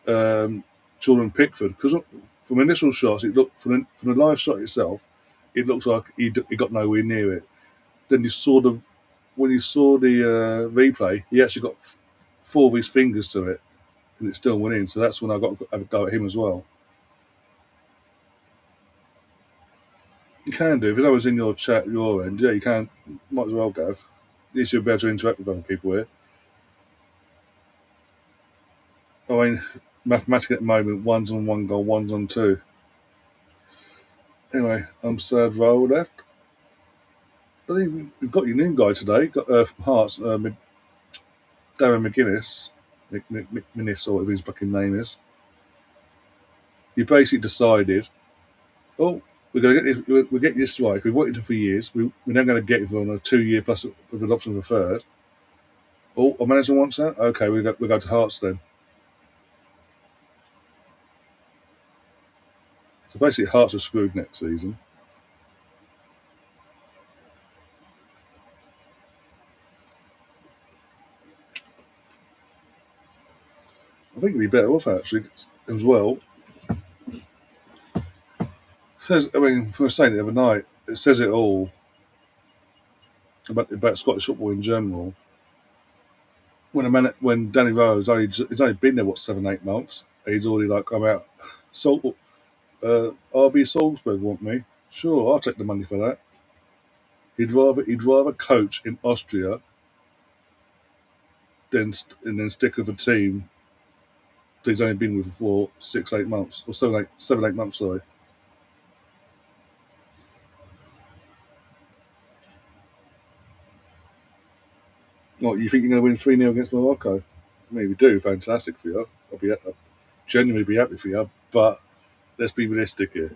Jordan Pickford, because from initial shots, it looked from the live shot itself, it looks like he got nowhere near it. Then when you saw the replay, he actually got 4 of his fingers to it, and it still went in. So that's when I got to have a go at him as well. You can do. If it was in your chat, your end, yeah, you can. Might as well, Gav. At least you'll be able to interact with other people here. I mean, mathematically at the moment, one's on 1 goal, one's on 2. Anyway, I'm third row left. I think we've got your new guy today. Got from Hearts, Darren McGuinness, McMinnis, or whatever his fucking name is. You basically decided, we're getting this right. We've wanted him for years. We're now going to get him on a 2-year plus with an option of a third. Oh, our manager wants that? Okay, we go to Hearts then. So basically, Hearts are screwed next season. I think it'd be better off actually as well. I mean, we were saying it the other night. It says it all about Scottish football in general. When Danny Rowe's only been there 7-8 months, he's already like, I'm out. So, RB Salzburg want me. Sure, I'll take the money for that. He'd rather coach in Austria than stick with a team that he's only been with for 6-8 months or 7-8 months. Sorry. What, you think you're going to win 3-0 against Morocco? I mean, if you do, fantastic for you. I'll genuinely be happy for you. But let's be realistic here.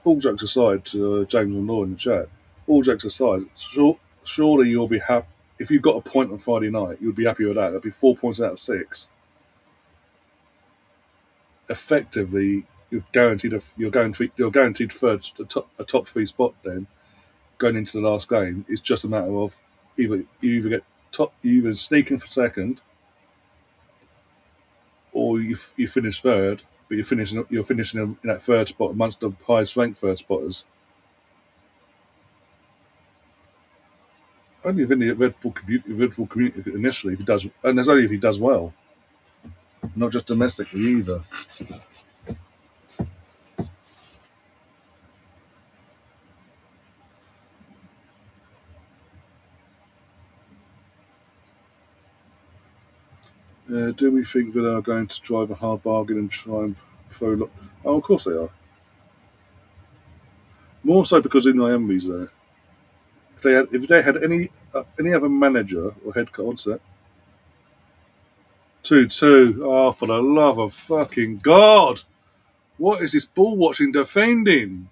All jokes aside, to James and Law in the chat, all jokes aside, surely you'll be happy. If you got a point on Friday night, you'd be happy with that. That'd be 4 points out of 6. Effectively, you're guaranteed third, a top 3 spot. Then going into the last game, it's just a matter of you sneak in for second, or you finish third but you're finishing in that third spot amongst the highest ranked third spotters. Only within the Red Bull community initially, if he does, and that's only if he does well, not just domestically either. Do we think that they are going to drive a hard bargain and try and pro? Oh, of course they are. More so because Unai there. If they had any other manager or head coach, 2-2. Oh, for the love of fucking God! What is this ball watching defending?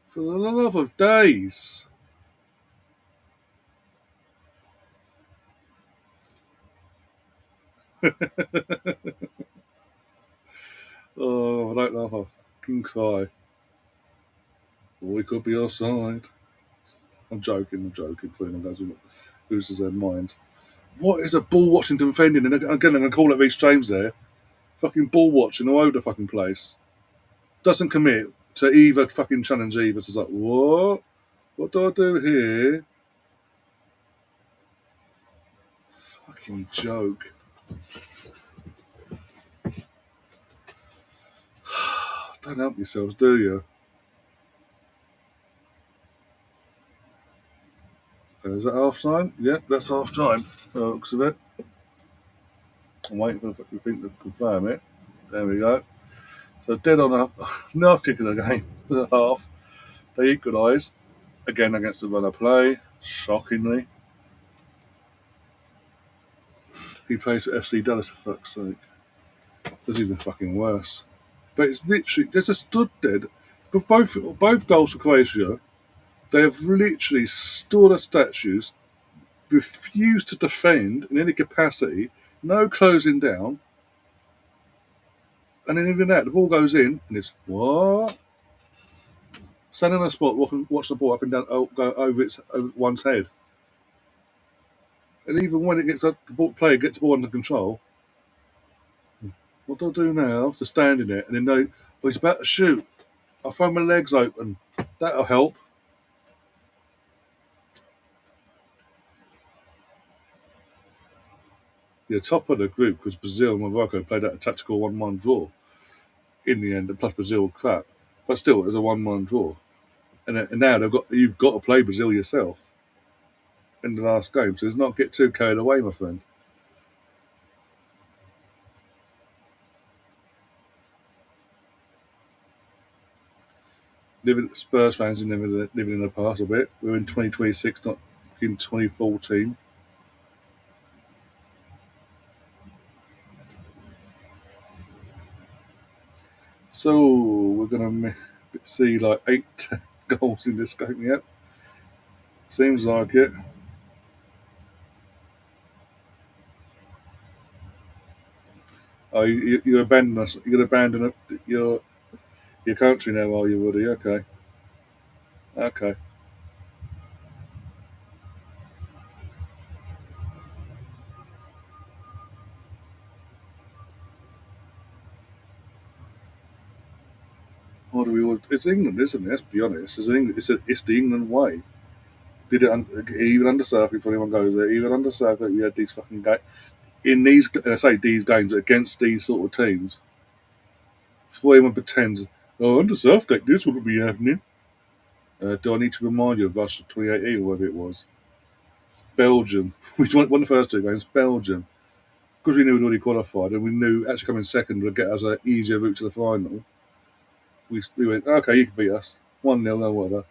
For the love of days! Oh, I don't know if I fucking cry. Or we could be offside. I'm joking. Feeling goes loses their minds. What is a ball watching defending? And again, I'm going to call it Reece James there. Fucking ball watching all over the fucking place. Doesn't commit to either fucking challenge either. So it's like, what? What do I do here? Fucking joke. Don't help yourselves, do you? Is that half time? Yeah, that's half time. Looks of it. I'm waiting for the thing to confirm it. There we go. So dead on no particular game for the half. They equalise again against the run of play. Shockingly, he plays for FC Dallas for fuck's sake. That's even fucking worse. But it's literally there's a stood dead. But both goals for Croatia, they have literally stood as statues, refused to defend in any capacity, no closing down, and then even that the ball goes in and it's what? Stand on a spot, watch the ball up and down, go over one's head. And even when it gets the player gets the ball under control, what do I do now? To stand in it and then know, oh, he's about to shoot. I'll throw my legs open. That'll help. The top of the group because Brazil and Morocco played out a tactical 1-1 draw in the end, and plus Brazil crap. But still, it was a 1-1 draw. And now you've got to play Brazil yourself in the last game. So let's not get too carried away, my friend. Spurs fans are living in the past a bit. We're in 2026, not in 2014. So we're going to see like 8 goals in this game yet. Seems like it. Oh, you abandon us. You're going to abandon your country now, are you, Woody? Okay. Okay. What do we? It's England, isn't it? Let's be honest. It's the England way. Did it even under circuit? If anyone goes there, even under circuit, you had these fucking games. In these, and I say these games against these sort of teams. Before anyone pretends, oh, under Southgate, this wouldn't be happening. Do I need to remind you of Russia 2018 or whatever it was? Belgium. We won the first 2 games. Belgium. Because we knew we'd already qualified and we knew actually coming second would get us an easier route to the final. We went, okay, you can beat us. 1-0 or whatever.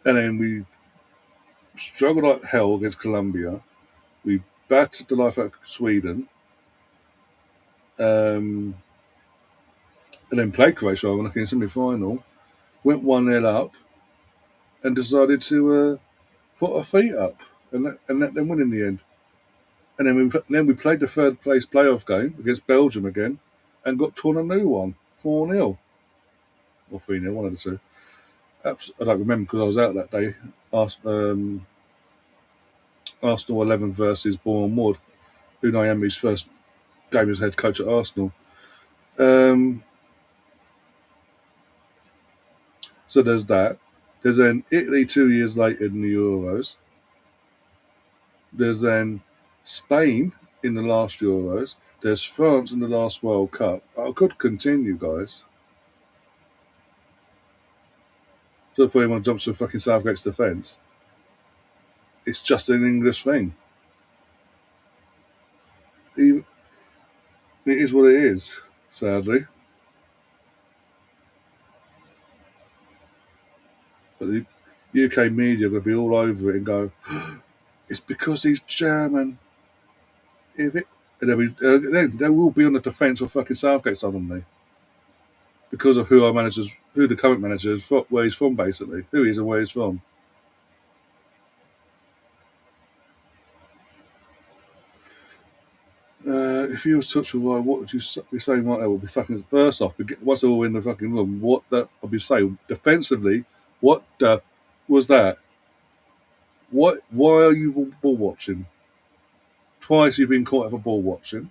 And then we struggled like hell against Colombia. We battered the life out of Sweden. And then played Croatia in the semi-final. Went 1-0 up and decided to put our feet up and let them win in the end. And then we played the third place playoff game against Belgium again and got torn a new one, 4-0 or 3-0, one of the two. I don't remember because I was out that day. Arsenal 11 versus Bournemouth, Unai Emery's first game as head coach at Arsenal. So there's that. There's then Italy 2 years later in the Euros. There's then Spain in the last Euros. There's France in the last World Cup. I could continue, guys. So before anyone jumps to fucking Southgate's defence, it's just an English thing. It is what it is, sadly. But the UK media are going to be all over it and go, it's because he's German. And they will be on the defence of fucking Southgate suddenly. Because of who the current manager is, where he's from, basically. Who he is and where he's from. If you was touch Roy, what would you be saying right there? Would be fucking first off, once they're all in the fucking room, I'll be saying defensively, what the was that? Why are you ball watching? Twice you've been caught for ball watching.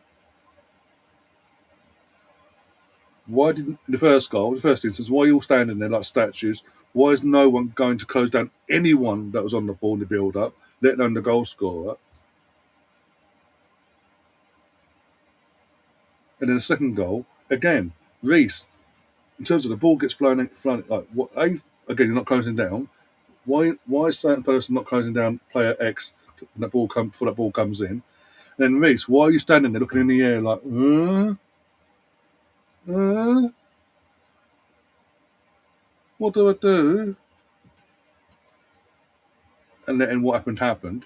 Why didn't in the first instance, why are you all standing there like statues? Why is no one going to close down anyone that was on the ball in the build up, let alone the goal scorer? And then the second goal, again, Reece, in terms of the ball gets flown like what again, you're not closing down. Why is certain person not closing down player X when that ball before that ball comes in? And then Reece, why are you standing there looking in the air like what do I do? And then what happened.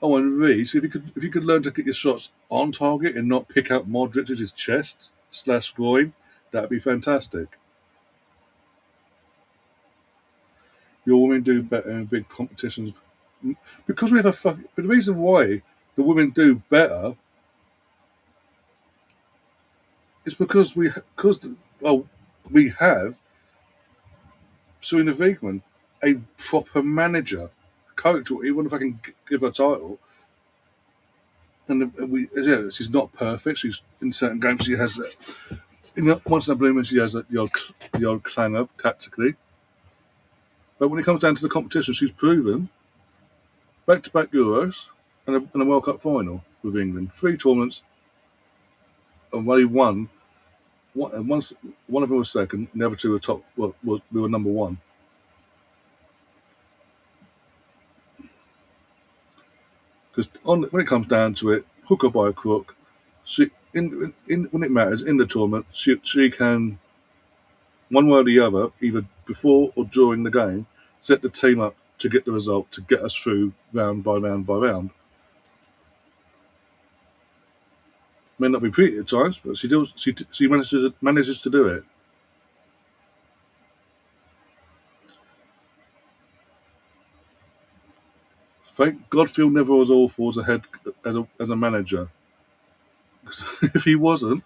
Oh, and Reece, if you could learn to get your shots on target and not pick out Modric's chest / groin, that'd be fantastic. Your women do better in big competitions because we have but the reason why the women do better is because we have Serena Wiegman, a proper manager, coach, or even if I can give her a title. And she's not perfect. She's in certain games she has once in a blue moon she has the old clang up tactically. But when it comes down to the competition, she's proven back-to-back Euros and a World Cup final with England. 3 tournaments and only one. One of them was second, and the other 2 were top. Well, we were number 1. Because when it comes down to it, hook or by a crook, when it matters in the tournament, she can, one way or the other, either before or during the game, set the team up to get the result to get us through round by round by round. May not be pretty at times, but she manages to do it. Thank God Phil never was awful as a manager. If he wasn't,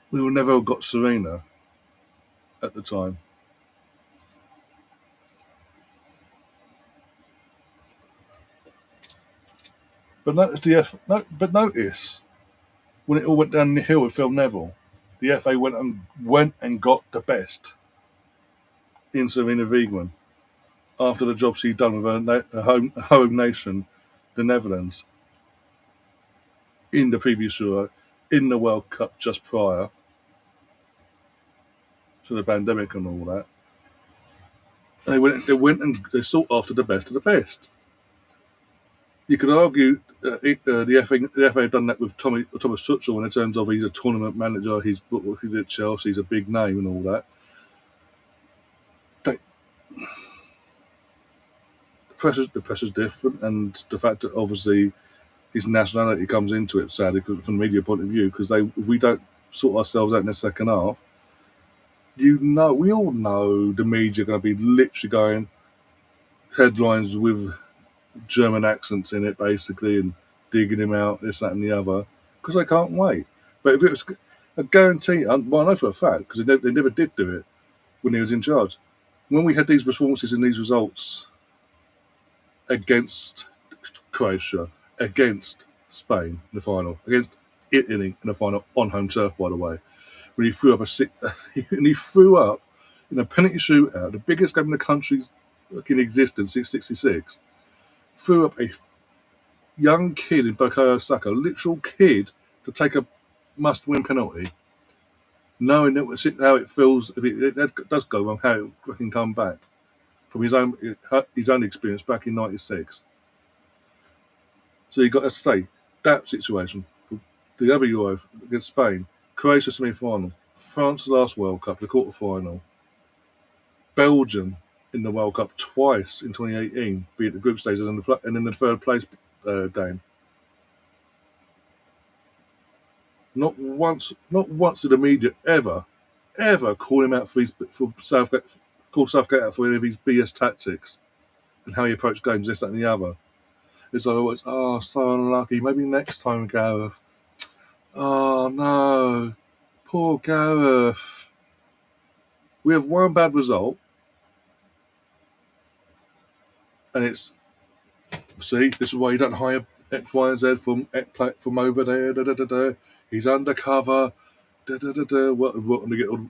we would never have got Serena at the time. But notice when it all went down the hill with Phil Neville, the FA went and got the best in Serena Wiegman after the job she'd done with her home nation, the Netherlands, in the previous Euro, in the World Cup just prior to the pandemic and all that. And they went and they sought after the best of the best. You could argue the FA had done that with Thomas Tuchel in terms of he's a tournament manager, he did at Chelsea, he's a big name and all that. The pressure's different, and the fact that obviously his nationality comes into it, sadly, from the media point of view, because if we don't sort ourselves out in the second half, we all know the media are going to be literally going headlines with German accents in it, basically, and digging him out, this, that, and the other, because they can't wait. But if it was a guarantee, well, I know for a fact, because they never did do it when he was in charge. When we had these performances and these results against Croatia, against Spain in the final, against Italy in the final on home turf, by the way, when he threw up and he threw up in a penalty shootout, the biggest game in the country's in existence since '66. Threw up a young kid in Bukayo Saka, literal kid, to take a must-win penalty, knowing that how it feels if it does go wrong, how it can come back from his own experience back in '96. So you got to say that situation, the other Euro against Spain, Croatia semi-final, France last World Cup, the quarter-final, Belgium in the World Cup twice in 2018, be it the group stages and then the third place game. Not once did the media ever call him out for Southgate, call Southgate out for any of his BS tactics and how he approached games, this, that, and the other. It's always, oh, so unlucky. Maybe next time, Gareth. Oh no, poor Gareth. We have one bad result, and it's see. This is why you don't hire X, Y, and Z from over there. Da, da, da, da. He's undercover. Da, da, da, da.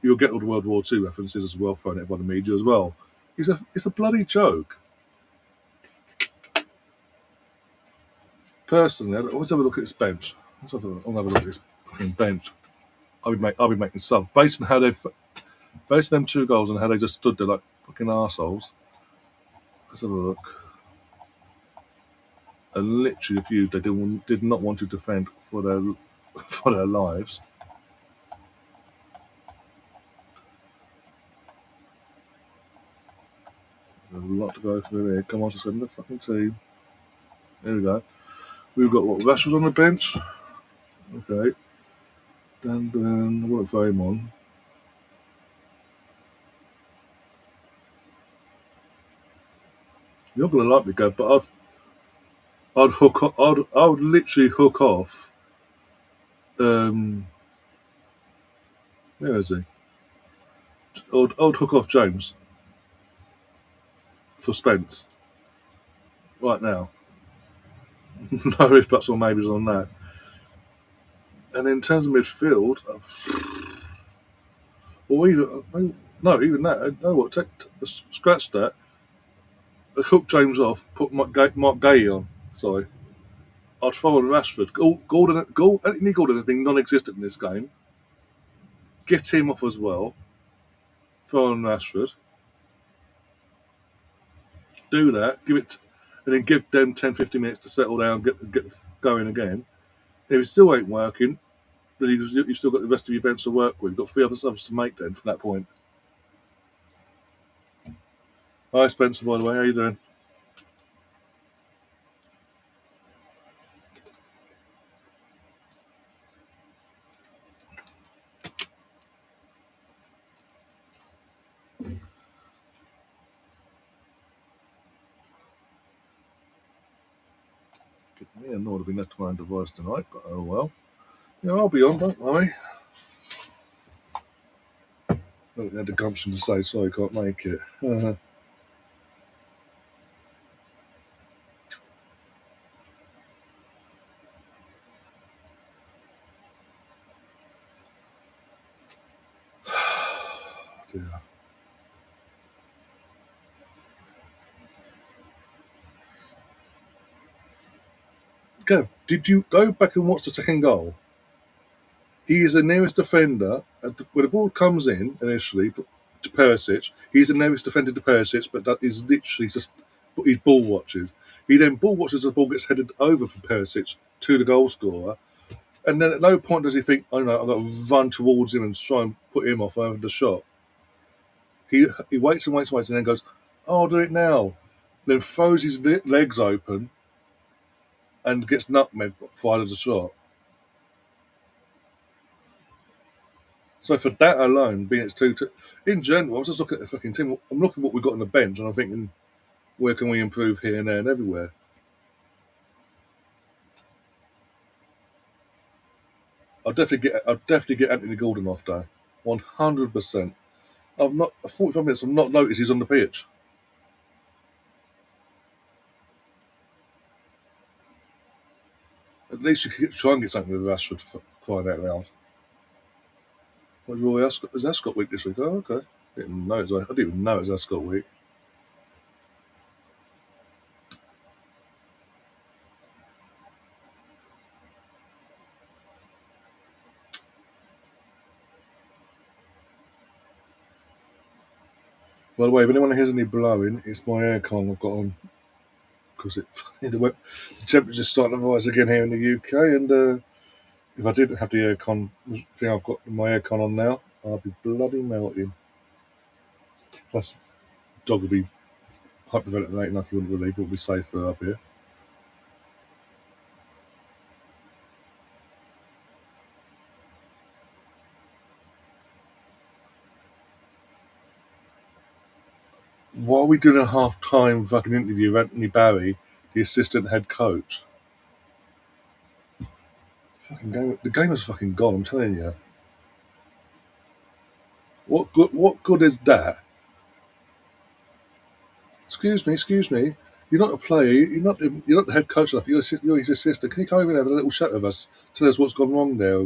You'll get all the World War II references as well thrown at by the media as well. It's a bloody joke. Personally, let's have a look at this bench. I'll have a look at this fucking bench. I'll be making subs based on them 2 goals and how they just stood there like fucking arseholes. Let's have a look. And literally a few they did not want to defend for their lives. There's a lot to go through here. Come on, just send the fucking team. There we go. We've got Rashford on the bench. Okay. Then I won't throw him on. You're not gonna like me, Gav, but I would literally hook off. Where is he? I would hook off James for Spence right now. No ifs, buts, or maybes on that. And in terms of midfield, or even that. No, what? Scratch that. Hook James off. Put Mark Gay on. Sorry, I'd throw on Rashford. Anthony Gordon has been non-existent in this game. Get him off as well. Throw on Rashford. Do that. And then give them 10-15 minutes to settle down, get going again. If it still ain't working, then you've still got the rest of your bench to work with. You've got 3 other subs to make then from that point. Hi Spencer, by the way, how you doing? Yeah, not have been left to my own device tonight, but oh well. Yeah, I'll be on, don't worry. I don't have the gumption to say sorry, can't make it. Dear. Gav, did you go back and watch the second goal? He is the nearest defender. When the ball comes in initially to Perisic, he's the nearest defender to Perisic, but that is literally just his ball watches. He then ball watches the ball gets headed over from Perisic to the goal scorer, and then at no point does he think, "Oh no, I've got to run towards him and try and put him off over the shot." He waits and then goes, "Oh, I'll do it now." Then throws his legs open and gets nutmegged fired the shot. So for that alone, being it's 2-2, in general, I was just looking at the fucking team. I'm looking at what we've got on the bench, and I'm thinking, where can we improve here and there and everywhere? I'll definitely get Anthony Gordon off though, 100%. I've not 45 minutes. I've not noticed he's on the pitch. At least you could try and get something with Rashford for crying out loud. What's Roy Ascot? Is Ascot week this week? Oh, okay. I didn't even know it was Ascot week. By the way, if anyone hears any blowing, it's my aircon I've got on because the temperature's starting to rise again here in the UK. And if I didn't have the aircon thing I've got my aircon on now, I'd be bloody melting. Plus, the dog would be hyperventilating like you wouldn't believe. It would be safer up here. Why are we doing a half-time fucking interview with Anthony Barry, the assistant head coach? The game is fucking gone, I'm telling you. What good is that? Excuse me. You're not a player. You're not the head coach enough. You're his assistant. Can you come over and have a little chat with us? Tell us what's gone wrong there.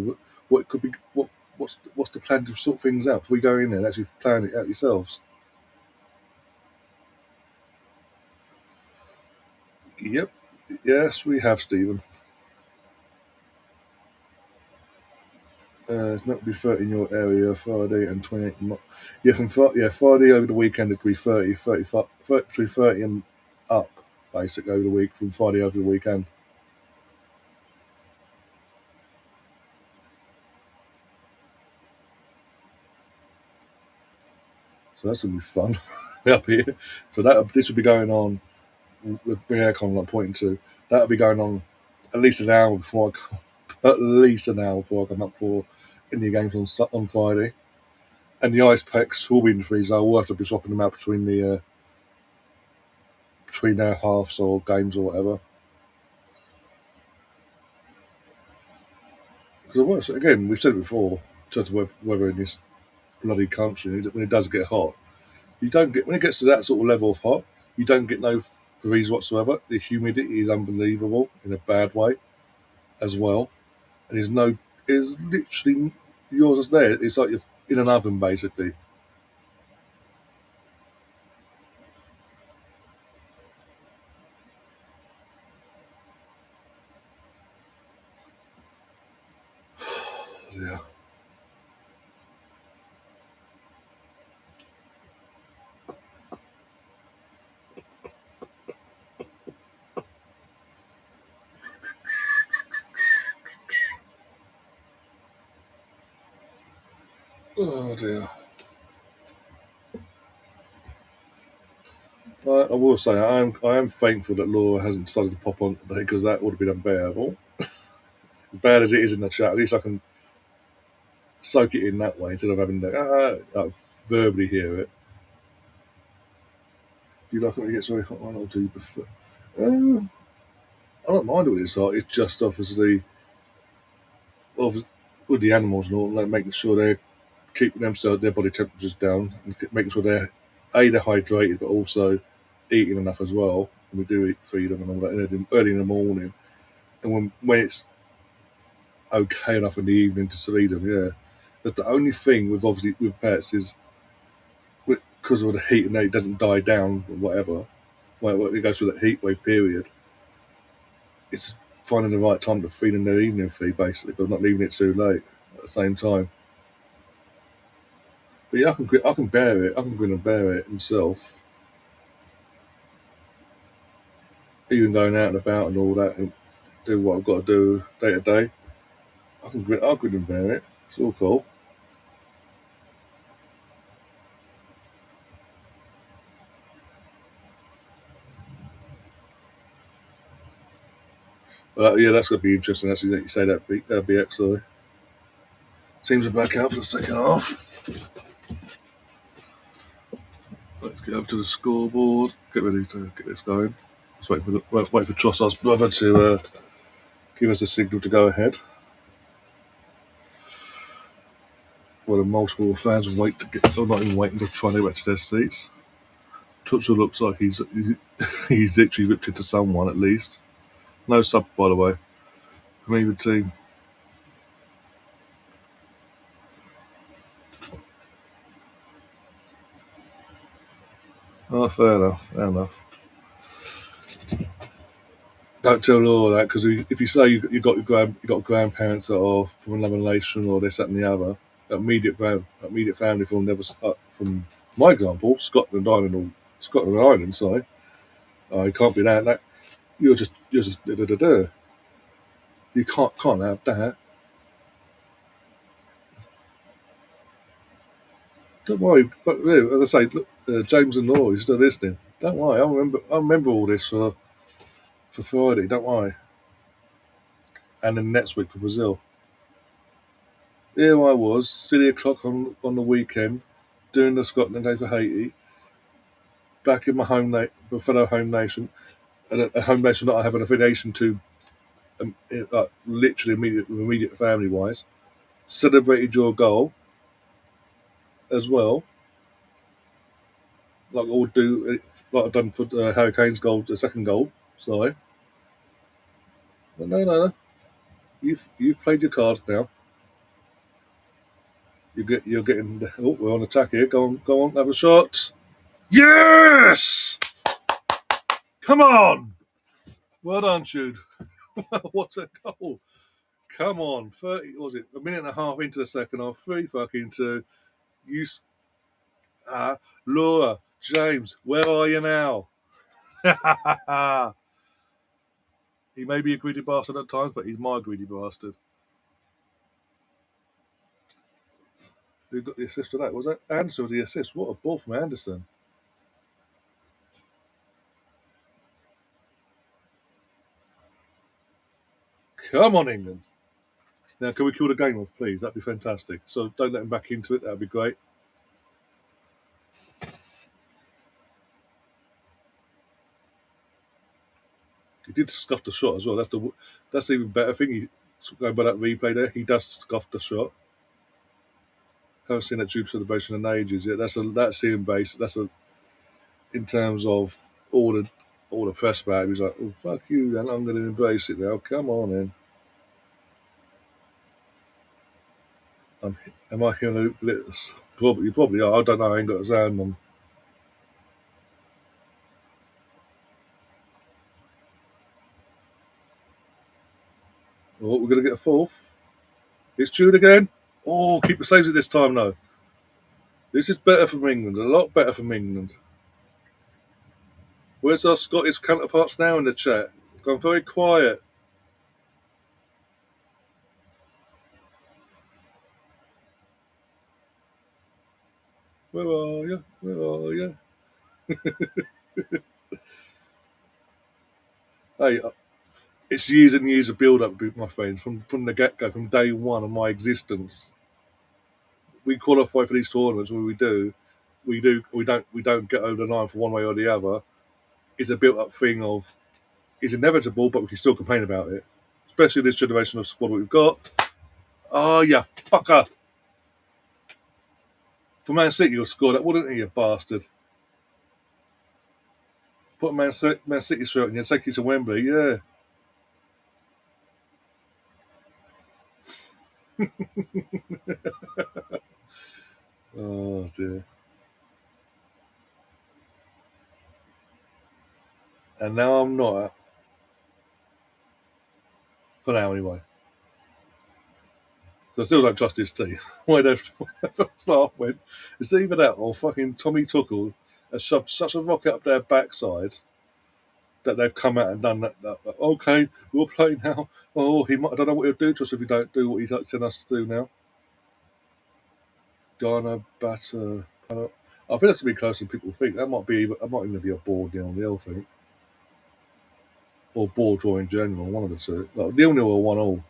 What could be? What's the plan to sort things out before we go in there and actually plan it out yourselves? Yep. Yes, we have, Stephen. It's meant to be 30 in your area Friday and 28. Friday over the weekend it could be 30, between 30 and up, basically over the week from Friday over the weekend. So that's gonna be fun up here. So this will be going on with the aircon I'm pointing to. That'll be going on at least an hour before I come up for India games on Friday. And the ice packs will be in the freezer. We'll have to be swapping them out between their halves or games or whatever. Because again, we've said it before, in terms of weather in this bloody country, when it does get hot, when it gets to that sort of level of hot, you don't get no breeze whatsoever. The humidity is unbelievable in a bad way, as well. And it's literally yours is there. It's like you're in an oven, basically. Yeah. Oh dear. I will say I am thankful that Laura hasn't decided to pop on today because that would have been unbearable. As bad as it is in the chat, at least I can soak it in that way instead of having to verbally hear it. Do you like it when it gets very hot, or do you prefer? I don't mind it when it's hot. It's just obviously with the animals and all, like making sure they're keeping their body temperatures down and making sure they're hydrated but also eating enough as well. And we do feed them and all that early in the morning, and when it's okay enough in the evening to feed them. Yeah, that's the only thing with pets is because of the heat and it doesn't die down or whatever. When it goes through that heat wave period, it's finding the right time to feed them their evening feed, basically, but not leaving it too late at the same time. But yeah, I can bear it. I can grin and bear it myself. Even going out and about and all that and do what I've got to do day to day. I'll grin and bear it. It's all cool. Yeah, that's going to be interesting. Actually, that you say that BX. Sorry. Teams are back out for the second half. Let's get over to the scoreboard. Get ready to get this going. Just wait for Trossard's brother to give us a signal to go ahead. Well, the multiple fans not even waiting to try and get back to their seats. Tuchel looks like he's literally ripped into someone at least. No sub, by the way. from either team. Oh, fair enough. Don't tell Laura that, because if you say you got grandparents that are from another nation or this, that, and the other, immediate family from from my example, Scotland and Ireland. Sorry, it can't be that. You're just da. You can't have that. Don't worry. But yeah, as I say, look, James and Laura, you're still listening. Don't worry. I remember all this for Friday. Don't worry. And then next week for Brazil. Here I was, silly o'clock on the weekend, doing the Scotland game for Haiti, back in my fellow home nation, and a home nation that I have an affiliation to, literally immediate family wise. Celebrated your goal as well, like I would do, like I've done for Hurricanes' goal, the second goal. Sorry, but no. You've played your card now. You're getting. Oh, we're on attack here. Go on, have a shot. Yes! Come on! Well done, Jude. What a goal! Come on, 30. What was it a minute and a half into the second half? 3-2. You, Laura, James, where are you now? He may be a greedy bastard at times, but he's my greedy bastard. Who got the assist for that? Was that Anderson with the assist? What a ball from Anderson. Come on, England. Now, can we kill the game off, please? That'd be fantastic. So don't let him back into it. That'd be great. He did scuff the shot as well. That's the even better thing. Going by that replay there, he does scuff the shot. Haven't seen that Jude celebration in ages yet. That's him base. In terms of all the press about him. He's like, oh fuck you, then I'm going to embrace it now. Come on in. Am I hearing a little? Probably are. I don't know. I ain't got a sound on. Oh, we're going to get a fourth. It's Jude again. Oh, keep the saves at this time, though. This is better from England. A lot better from England. Where's our Scottish counterparts now in the chat? Gone very quiet. Where are you? Where are you? Hey, it's years and years of build-up, my friend, from the get-go, from day one of my existence. We qualify for these tournaments where we don't get over the line for one way or the other. It's a built-up thing of it's inevitable, but we can still complain about it, especially this generation of squad we've got. Oh yeah, fucker! For Man City, you'll score that, wouldn't you bastard? Put a Man City shirt and you take you to Wembley, yeah. Oh dear. And now I'm not. For now, anyway. So I still don't trust his team. Why the first half went. It's either that or fucking Tommy Tuchel has shoved such a rocket up their backside that they've come out and done that. Okay, we'll play now. Oh, I don't know what he'll do to us if we don't do what he's telling us to do now. Ghana, batter. I think that's to be closer than people think. That might even be a board 0-0 thing. Or board draw in general, one of the two. Like 0-0 or 1-1.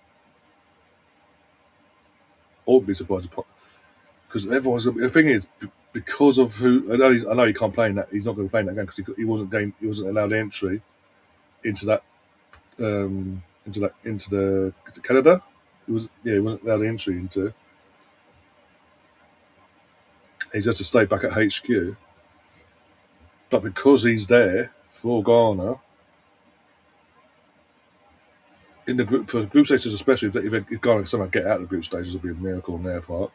I wouldn't be surprised because the thing is because of who I know he can't play in that. He's not going to play in that game because he wasn't allowed entry into that into the is it Canada. He wasn't allowed entry into. He's had to stay back at HQ, but because he's there for Ghana, in the group for group stages, especially if they go somehow get out of the group stages, would be a miracle on their part.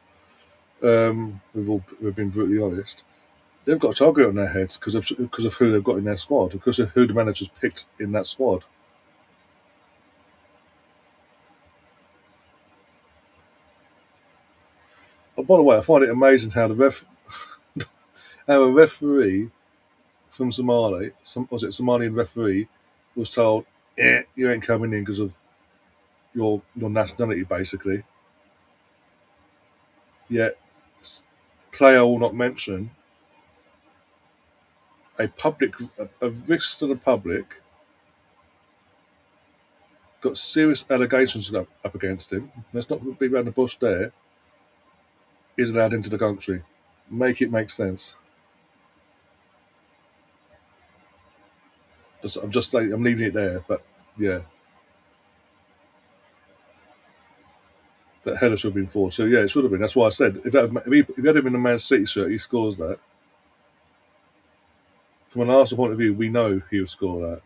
We've been brutally honest. They've got a target on their heads because of who they've got in their squad, because of who the managers picked in that squad. Oh, by the way, I find it amazing how how a referee from Somali, was it Somalian referee, was told, you ain't coming in because of your nationality, basically. Yet, player will not mention a risk to the public, got serious allegations up against him. Let's not be around the bush there. Is allowed into the country. Make it make sense. I'm just saying, I'm leaving it there, but yeah, that header should have been forced. So yeah, it should have been. That's why I said if he had him in a Man City shirt, he scores that. From an Arsenal point of view, we know he would score that.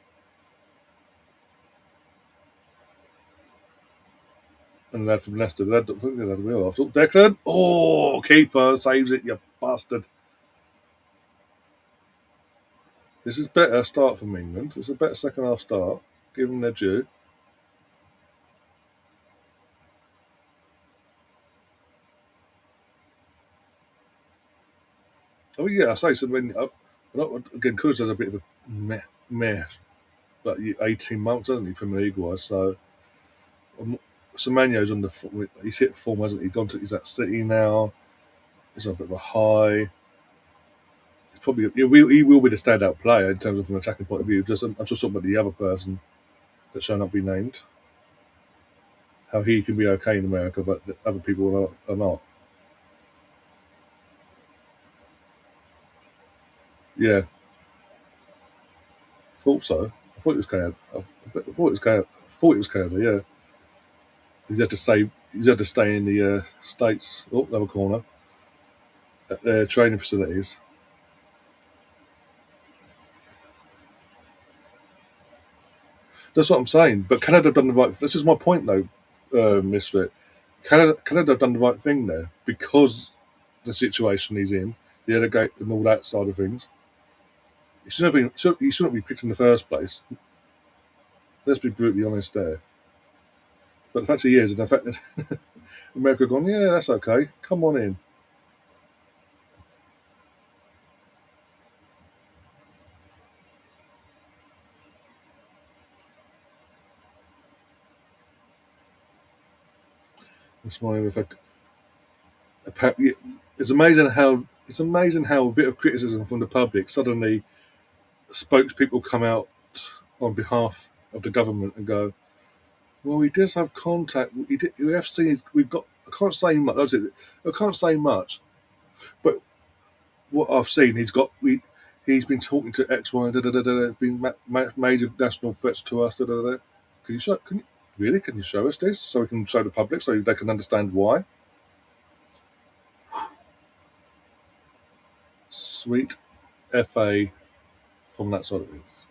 And the lad from Leicester, the lad real after Declan. Oh, keeper saves it, you bastard. This is better start from England. It's a better second half start. Give them their due. Oh yeah, I say so. Again, Kudus has a bit of a meh, but 18 months, hasn't he, Premier League wise? So Semenyo's on he's hit form, hasn't he? He's at City now. He's on a bit of a high. He will be the standout player in terms of from an attacking point of view. I'm just talking about the other person that shall not be named. How he can be okay in America, but other people are not. Yeah, thought so. I thought it was Canada. I thought it was Canada. Yeah, he's had to stay. He's had to stay in the States. Oh, another corner at their training facilities. That's what I'm saying. But Canada have done the right. This is my point, though, Misfit. Canada have done the right thing there because the situation he's in, the Gate and all that side of things. He shouldn't be picked in the first place. Let's be brutally honest there. But the fact he is, and the fact that America have gone, yeah, that's okay. Come on in. This morning, it's amazing how a bit of criticism from the public suddenly spokespeople come out on behalf of the government and go, well, he does have contact. We have seen. We've got. I can't say much. I can't say much, but what I've seen, he's been talking to X, Y, been major national threats to us. Can you show? Can you show us this so we can show the public so they can understand why? Sweet FA from that side of things.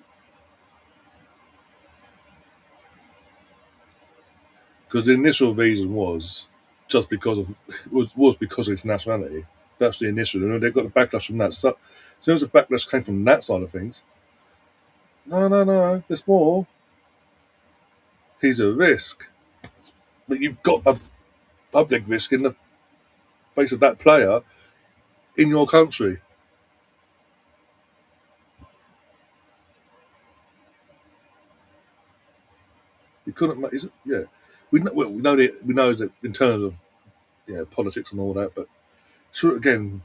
Because the initial reason was just because of its nationality. That's the initial, and they got the backlash from that. So, as soon as the backlash came from that side of things, no, there's more. He's a risk, but you've got a public risk in the face of that player in your country. You couldn't. Yeah, we know that in terms of politics and all that, but sure, again,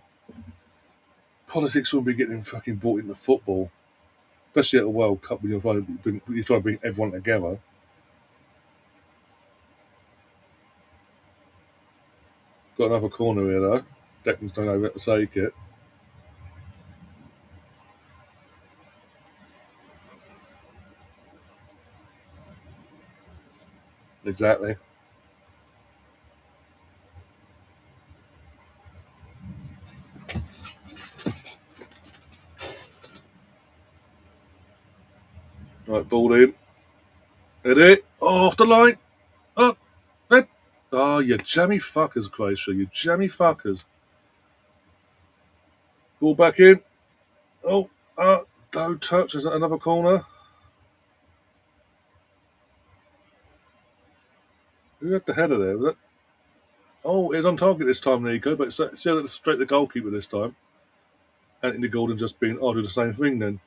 politics will be getting fucking brought into football, especially at a World Cup when you're trying to bring everyone together. Got another corner here though. Declan's done over to take it. Exactly. Right, ball in. Hit it. Oh, off the line. Up. Oh, you jammy fuckers, Croatia. You jammy fuckers. Ball back in. Oh, don't touch. Is that another corner? Who had the header there? Was it? Oh, it was on target this time, Nico, but it's straight to the goalkeeper this time. Anthony Gordon just being, I'll do the same thing then.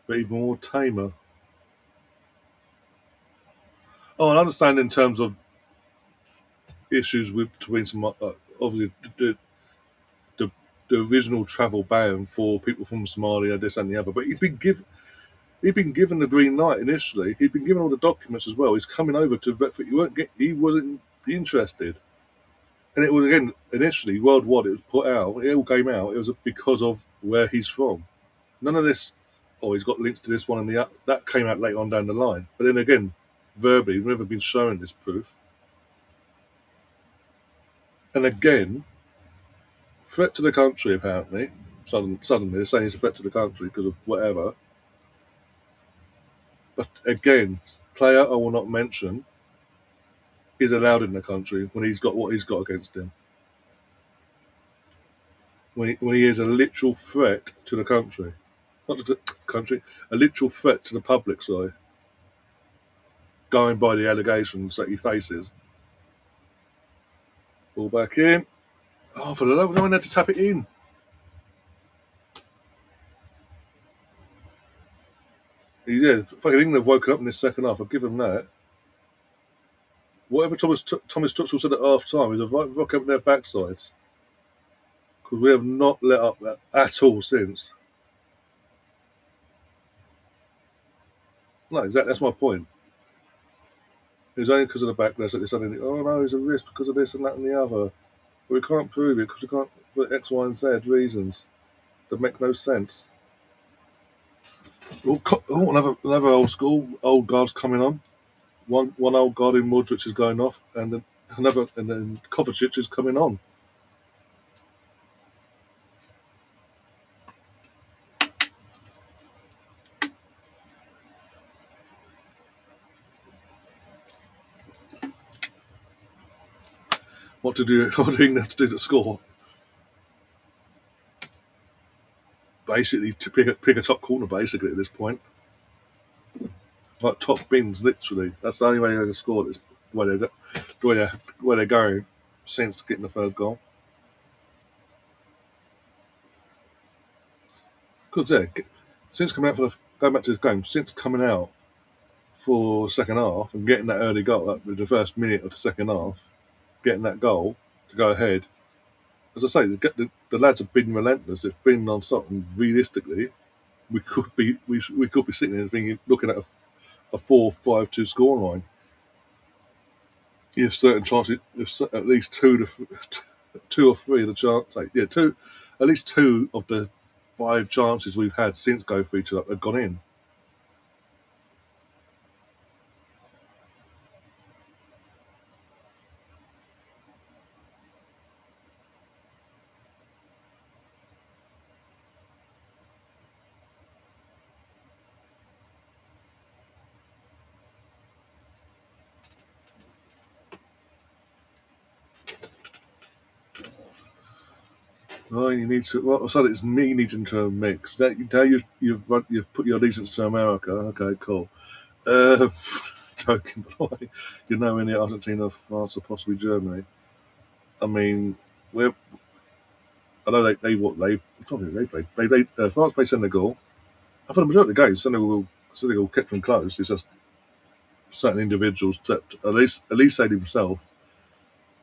But even more tamer. Oh, and I understand in terms of issues between some, obviously, the, the original travel ban for people from Somalia, this and the other, but he'd been given the green light initially. He'd been given all the documents as well. He's coming over to Retford. He wasn't interested. And it was, again, initially, worldwide, it was put out, it all came out, it was because of where he's from. None of this, he's got links to this one and the other. That came out later on down the line. But then again, verbally, we've never been shown this proof. And again, threat to the country, apparently. Suddenly, they're saying it's a threat to the country because of whatever. But again, player I will not mention is allowed in the country when he's got what he's got against him. When he is a literal threat to the country. Not to the country, a literal threat to the public, sorry. Going by the allegations that he faces. Ball back in. Oh, for the love, no one had to tap it in. He did. Fucking England have woken up in this second half. I'll give him that. Whatever Thomas Tuchel said at half time is a rock up their backsides. Because we have not let up at all since. No, exactly. That's my point. It was only because of the backlash that they suddenly, oh no, there's a risk because of this and that and the other. But we can't prove it because we can't, for X, Y, and Z reasons that make no sense. Another old guard's coming on. One old guard in Modric is going off, and then Kovacic is coming on. What do England have to do to score? Basically, to pick a top corner, basically, at this point. Like top bins, literally. That's the only way they're going to score this, where they're going since getting the third goal. Because since coming out going back to this game, since coming out for second half and getting that early goal, like with the first minute of the second half, getting that goal to go ahead. As I say, the lads have been relentless. It's been non-stop, and realistically, we could be sitting there thinking, looking at a 4-5-2 scoreline. If certain chances, at least two or three of the chances, at least two of the 5 chances we've had since go for each other have gone in. Oh, you need to. Well, so it's me needing to mix. Now you've put your allegiance to America. Okay, cool. Joking, but you're nowhere near Argentina, France, or possibly Germany. I mean, I know they played. France played Senegal. And for the majority of the games, Senegal kept them close. It's just certain individuals Elise himself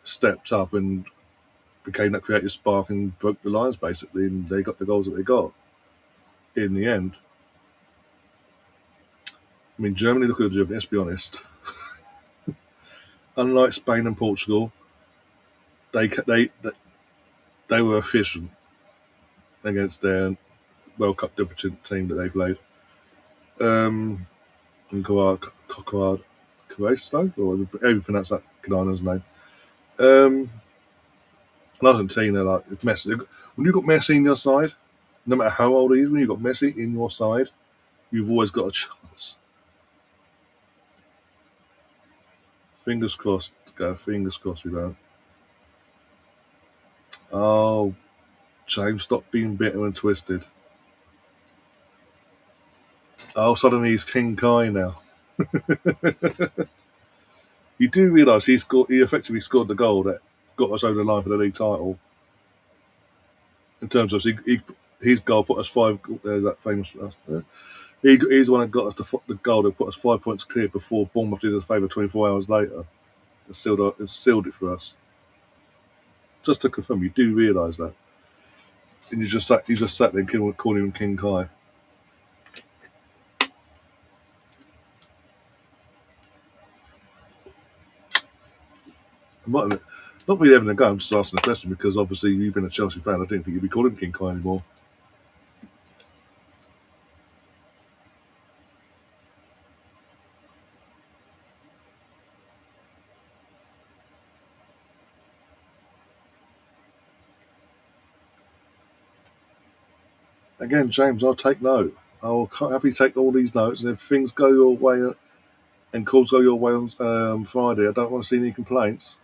stepped up and became that creative spark and broke the lines basically, and they got the goals that they got in the end. I mean, Germany, look at Germany, let's be honest. Unlike Spain and Portugal, they were efficient against their World Cup debutant team that they played. And Carrasco, or how you pronounce that Canana's name. And Argentina, like, it's Messi. When you've got Messi in your side, no matter how old he is, when you've got Messi in your side, you've always got a chance. Fingers crossed, go. Fingers crossed we don't. Oh, James, stop being bitter and twisted. Oh, suddenly he's King Kai now. You do realise he effectively scored the goal that got us over the line for the league title. In terms of his goal put us five. There's that famous. He's the one that got us the goal that put us 5 points clear before Bournemouth did us a favour 24 hours later. It sealed it for us. Just to confirm, you do realise that, and you just sat there calling him King Kai. Not really having a go. I'm just asking a question because obviously you've been a Chelsea fan. I didn't think you'd be calling him King Kai anymore. Again, James, I'll take note. I'll happily take all these notes, and if things go your way and calls go your way on Friday, I don't want to see any complaints.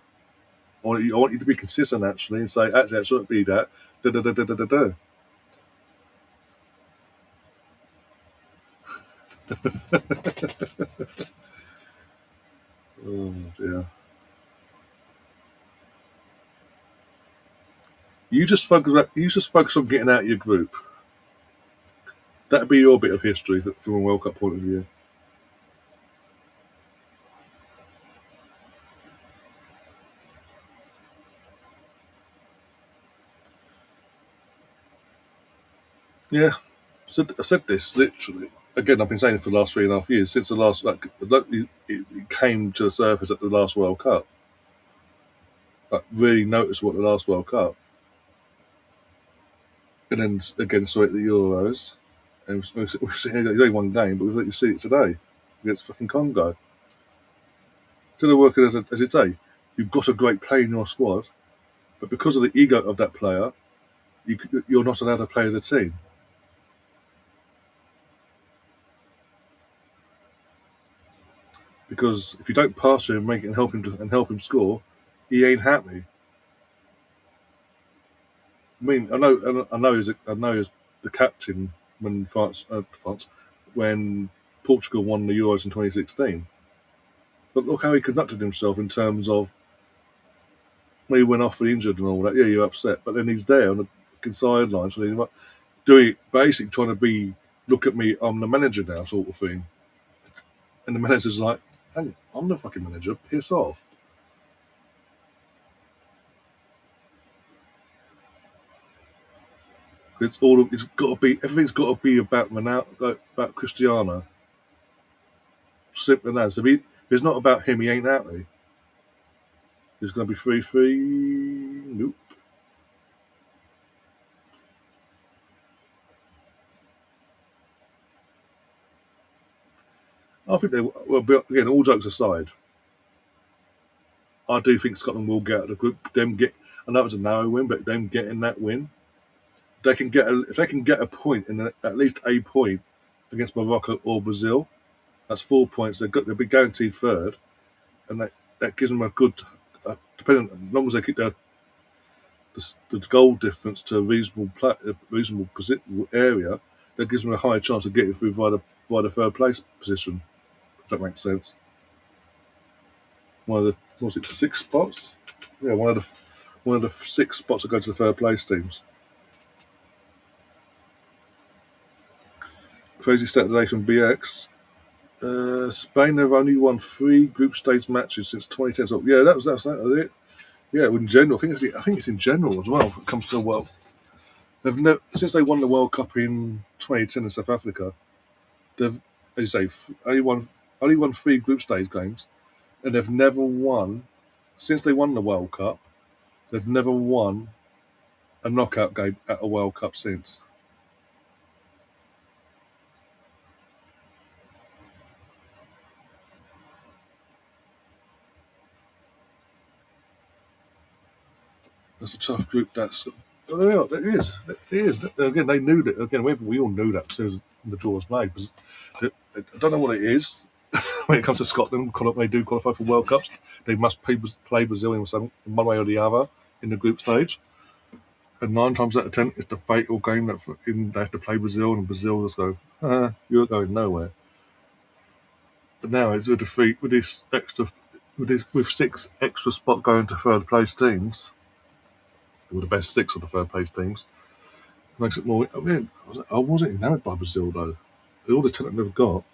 I want you to be consistent, actually, and say, actually, that shouldn't be that. Da da da da da da da. Oh dear. You just focus on getting out of your group. That'd be your bit of history from a World Cup point of view. Yeah, I've said this literally. Again, I've been saying it for the last 3.5 years since the last. It came to the surface at the last World Cup. Really noticed what the last World Cup, and then again saw it at the Euros. And we've seen it. It's only one game, but we've seen it today against fucking Congo. Still working as it's a. You've got a great player in your squad, but because of the ego of that player, you're not allowed to play as a team. Because if you don't pass him, make it and help him score, he ain't happy. I mean, I know he's the captain when when Portugal won the Euros in 2016. But look how he conducted himself in terms of when he went off and injured and all that. Yeah, you're upset, but then he's there on the fucking sidelines, so doing basically trying to look at me, I'm the manager now, sort of thing. And the manager's like, hey, I'm the fucking manager, piss off. Everything's got to be about Ronaldo, about Cristiano. Simple as. If it's not about him, he ain't happy. It's going to be 3-3. Nope. I think again, all jokes aside, I do think Scotland will get out of the group. I know it was a narrow win, but them getting that win, if they can get a point at least a point against Morocco or Brazil, that's 4 points. They'll be guaranteed third, and that gives them a good, depending as long as they keep the goal difference to a reasonable area, that gives them a higher chance of getting through via the third place position. If that makes sense. One of the 6 spots? Yeah, one of the 6 spots that go to the third place teams. Crazy stat today from BX. Spain have only won 3 group stage matches since 2010. So yeah, that's it. Yeah, in general, I think it's in general as well. When it comes to the world, since they won the World Cup in 2010 in South Africa, they've, as you say, only won 3 group stage games, and they've never won since they won the World Cup. They've never won a knockout game at a World Cup since. That's a tough group. It is. Again, they knew that. Again, we all knew that as soon as the draw was made. I don't know what it is. when it comes to Scotland, they do qualify for World Cups. They must play Brazil in one way or the other in the group stage. And 9 times out of 10, it's the fatal game that they have to play Brazil, and Brazil just go, you're going nowhere. But now it's with with 6 extra spots going to third place teams, or the best 6 of the third place teams, it makes it more. I wasn't enamoured by Brazil though. All the talent they've got,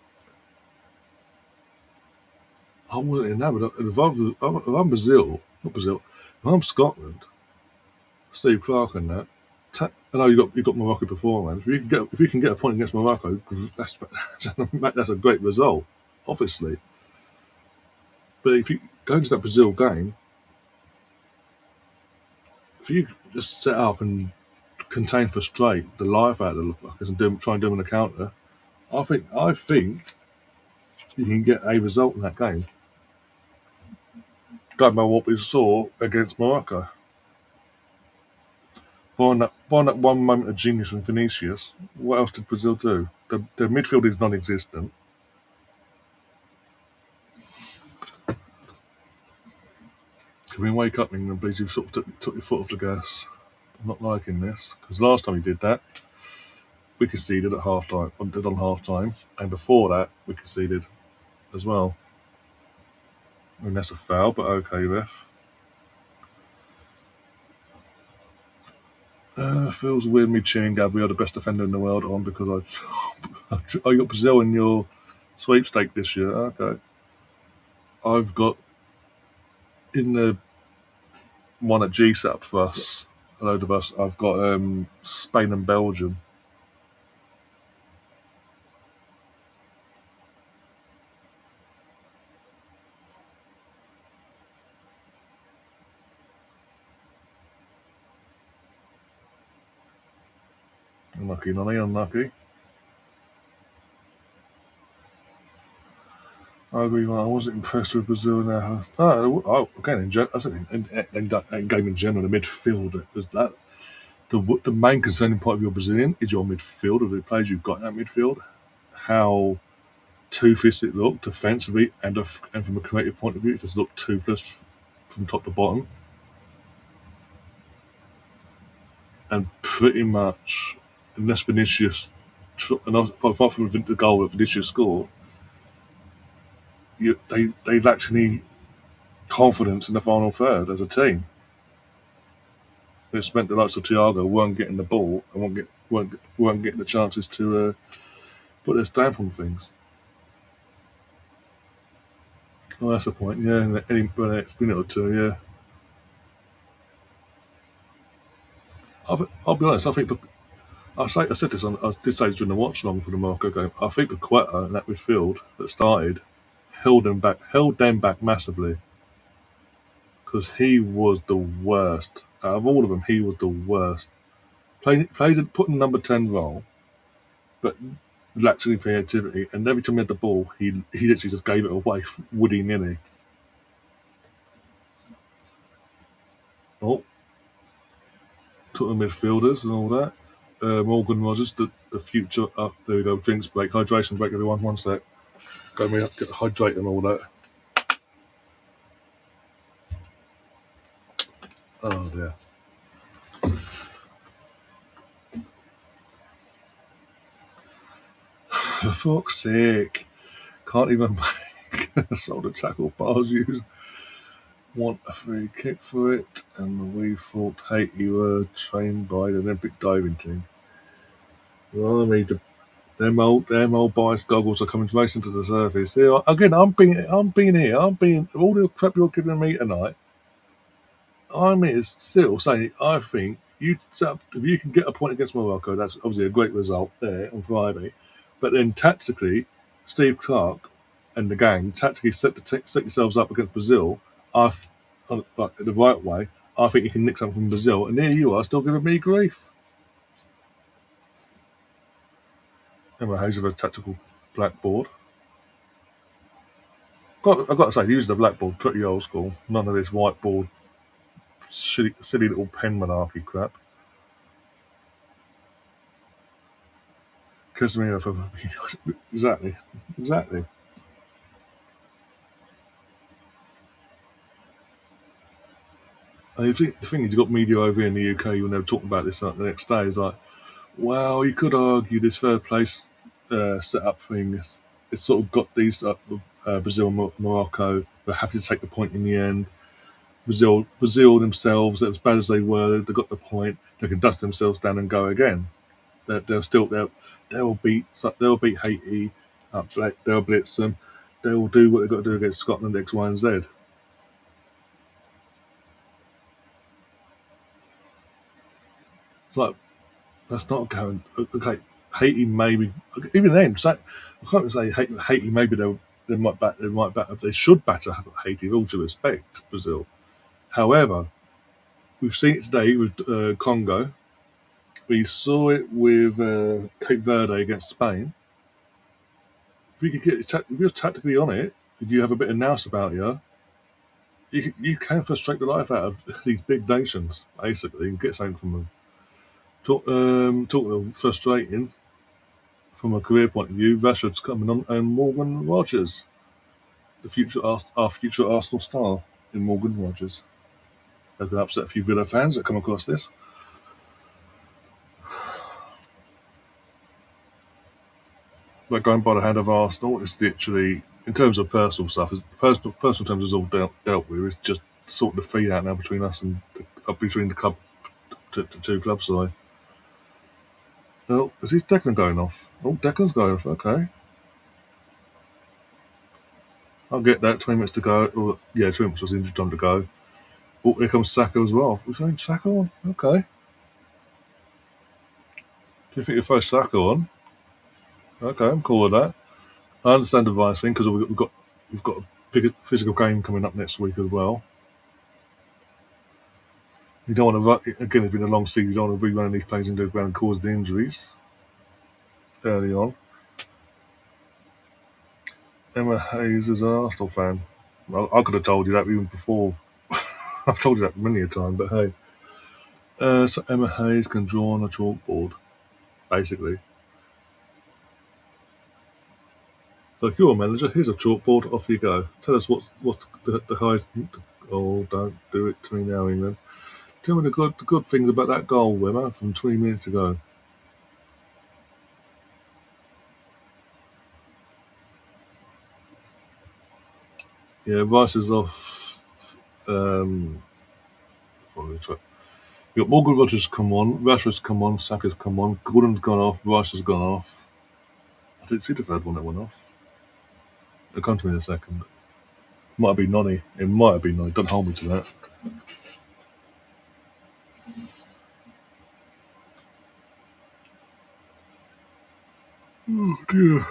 I wasn't enamoured. If I'm Brazil, not Brazil, if I'm Scotland, Steve Clarke and that. I know you got Morocco beforehand. If you can get a point against Morocco, that's a great result, obviously. But if you go into that Brazil game, if you just set up and contain frustrate the life out of the fuckers and try and do them on a counter, I think you can get a result in that game. Going by what we saw against Morocco. Barring that one moment of genius from Vinicius, what else did Brazil do? The midfield is non-existent. Can we wake up, England, please? You've sort of took your foot off the gas. I'm not liking this, because last time you did that, we conceded at half-time, on half-time, and before that, we conceded as well. I mean, that's a foul, but okay, ref. Feels weird me cheering Gabriel, the best defender in the world, on because I got Brazil in your sweepstake this year. Okay. I've got in the one at G set up for us, a load of us, I've got Spain and Belgium. Unlucky, Nonny, unlucky. I agree. I wasn't impressed with Brazil now. Again, I said in game in general, the midfield is that the main concerning part of your Brazilian is your midfield, or the players you've got in that midfield. How toothless it looked defensively, and from a creative point of view, it just looked toothless from top to bottom. And pretty much, unless Vinicius, and apart from the goal that Vinicius scored, they lacked any confidence in the final third as a team. It's meant the likes of Thiago weren't getting the ball and weren't getting the chances to put their stamp on things. Oh, that's the point. Yeah, in the next minute or two. Yeah. I'll be honest. I think I said this I did say during the watch along for the Marco game. I think Paqueta in that midfield that started held them back massively, because he was the worst out of all of them. He was the worst. Put in the number 10 role, but lacked any creativity. And every time he had the ball, he literally just gave it away, woody nilly. Oh, took the midfielders and all that. Morgan Rogers, the future. There we go. Drinks break, hydration break. Everyone, 1 sec. Go me up, get hydrated and all that. Oh dear. For fuck's sake. Can't even make a shoulder tackle pass use. Want a free kick for it, and we thought Haiti were trained by the Olympic diving team. Blimey, them old biased goggles are coming racing to the surface. Here, again, I'm being all the crap you're giving me tonight. I'm here still saying I think if you can get a point against Morocco, that's obviously a great result there on Friday. But then tactically, Steve Clarke and the gang tactically set yourselves up against Brazil. The right way. I think you can nick something from Brazil, and here you are still giving me grief. Emma Hayes of a tactical blackboard. I've got to say, he used the blackboard pretty old school. None of this whiteboard, silly little pen monarchy crap. Casemiro for exactly. And the thing is, you've got media over here in the UK, when they were talking about this the next day, is like, well, you could argue this third place setup thing. It's sort of got these Brazil and Morocco. They're happy to take the point in the end. Brazil themselves, as bad as they were, they got the point. They can dust themselves down and go again. They'll beat Haiti. They'll blitz them. They will do what they've got to do against Scotland, X, Y, and Z. It's like, that's not going. Okay, Haiti maybe. Even then, I can't say Haiti. Maybe they might back. They should batter Haiti. With all due respect, Brazil. However, we've seen it today with Congo. We saw it with Cape Verde against Spain. If you're tactically on it, if you have a bit of nous about you can frustrate the life out of these big nations, basically, and get something from them. Talking of frustrating, from a career point of view, Rashford's coming on, and Morgan Rogers, our future Arsenal star in Morgan Rogers. That could upset a few Villa fans that come across this. But going by the hand of Arsenal, it's literally, in terms of personal stuff, personal terms is all dealt with. It's just sorting the feed out now between us and between the club, the two clubs side. Oh, is his Declan going off? Oh, Declan's going off. Okay. I'll get that. 20 minutes to go. Or, 20 minutes was injured time to go. Oh, here comes Saka as well. We're throwing Saka on? Okay. Do you think you'll throw Saka on? Okay, I'm cool with that. I understand the Vice thing because we've got a physical game coming up next week as well. You don't want to, again, it's been a long season. You don't want to be running these players into the ground and cause the injuries early on. Emma Hayes is an Arsenal fan. I could have told you that even before. I've told you that many a time, but hey. So Emma Hayes can draw on a chalkboard, basically. So if you're a manager, here's a chalkboard, off you go. Tell us what's the highest. Oh, don't do it to me now, England. Tell me the good things about that goal, Emma, from 20 minutes ago. Yeah, Rice is off. You got Morgan Rogers come on, Rashford's come on, Saka's come on, Gordon's gone off, Rice has gone off. I didn't see the third one that went off. It'll come to me in a second. Might have been Nonny. It might have been Nonny. Don't hold me to that. Oh dear.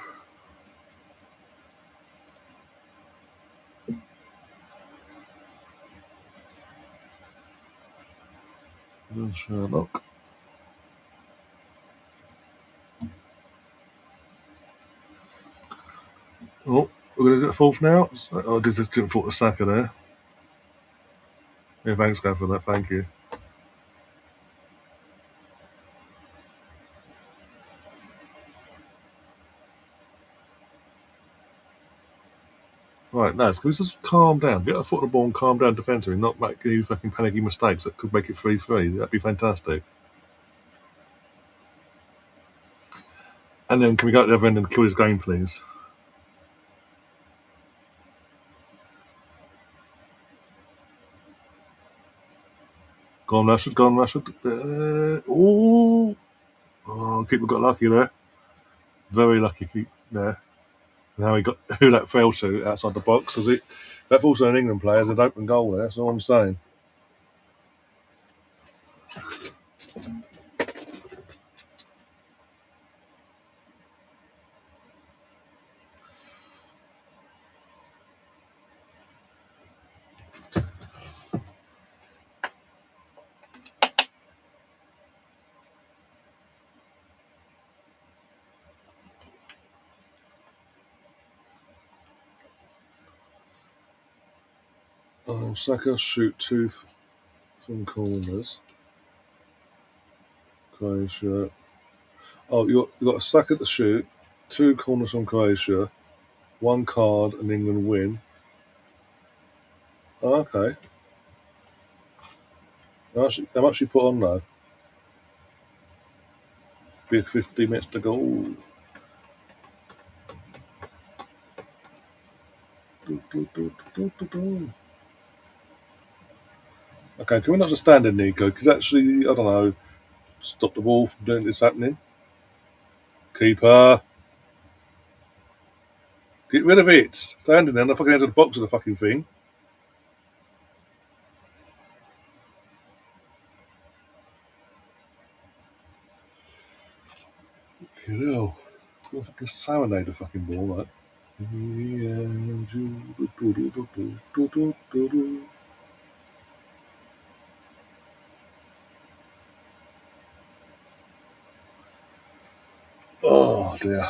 There's Sherlock. Oh, we're going to get a fourth now. I didn't thought the Saka there. Yeah, thanks, Gav, for that. Thank you. Right, lads, can we just calm down? Get a foot on the ball and calm down defensively, not make any fucking panicky mistakes that could make it 3-3. That'd be fantastic. And then can we go to the other end and kill his game, please? Go on, Rashford. Keeper got lucky there. Very lucky keep there. Now he got who that fell to outside the box. That's also an England player. There's an open goal there. That's all I'm saying. Saka shoot two from corners. Croatia. Oh, you got a Saka to shoot, 2 corners from Croatia, 1 card, and England win. Oh, okay. How much you put on though? Big 50 minutes to go. Okay, can we not just stand in, Nico? Because actually, I don't know, stop the ball from doing this happening. Keeper. Get rid of it. Standing there, the fucking end of the box of the fucking thing. You know, I'm fucking serenade the fucking ball, right? Oh dear.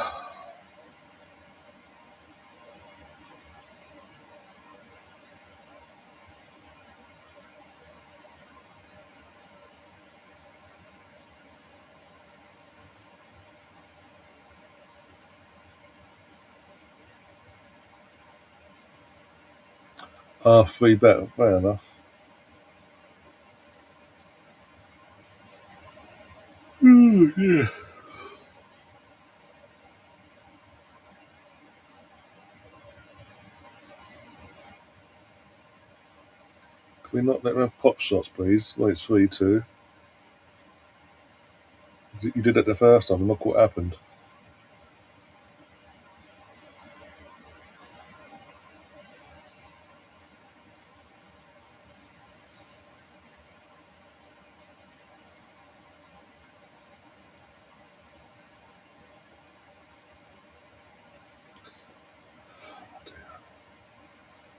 Free bet. Fair enough. Yeah. Can we not let them have pop shots, please? Well, it's 3-2. You did it the first time, and look what happened.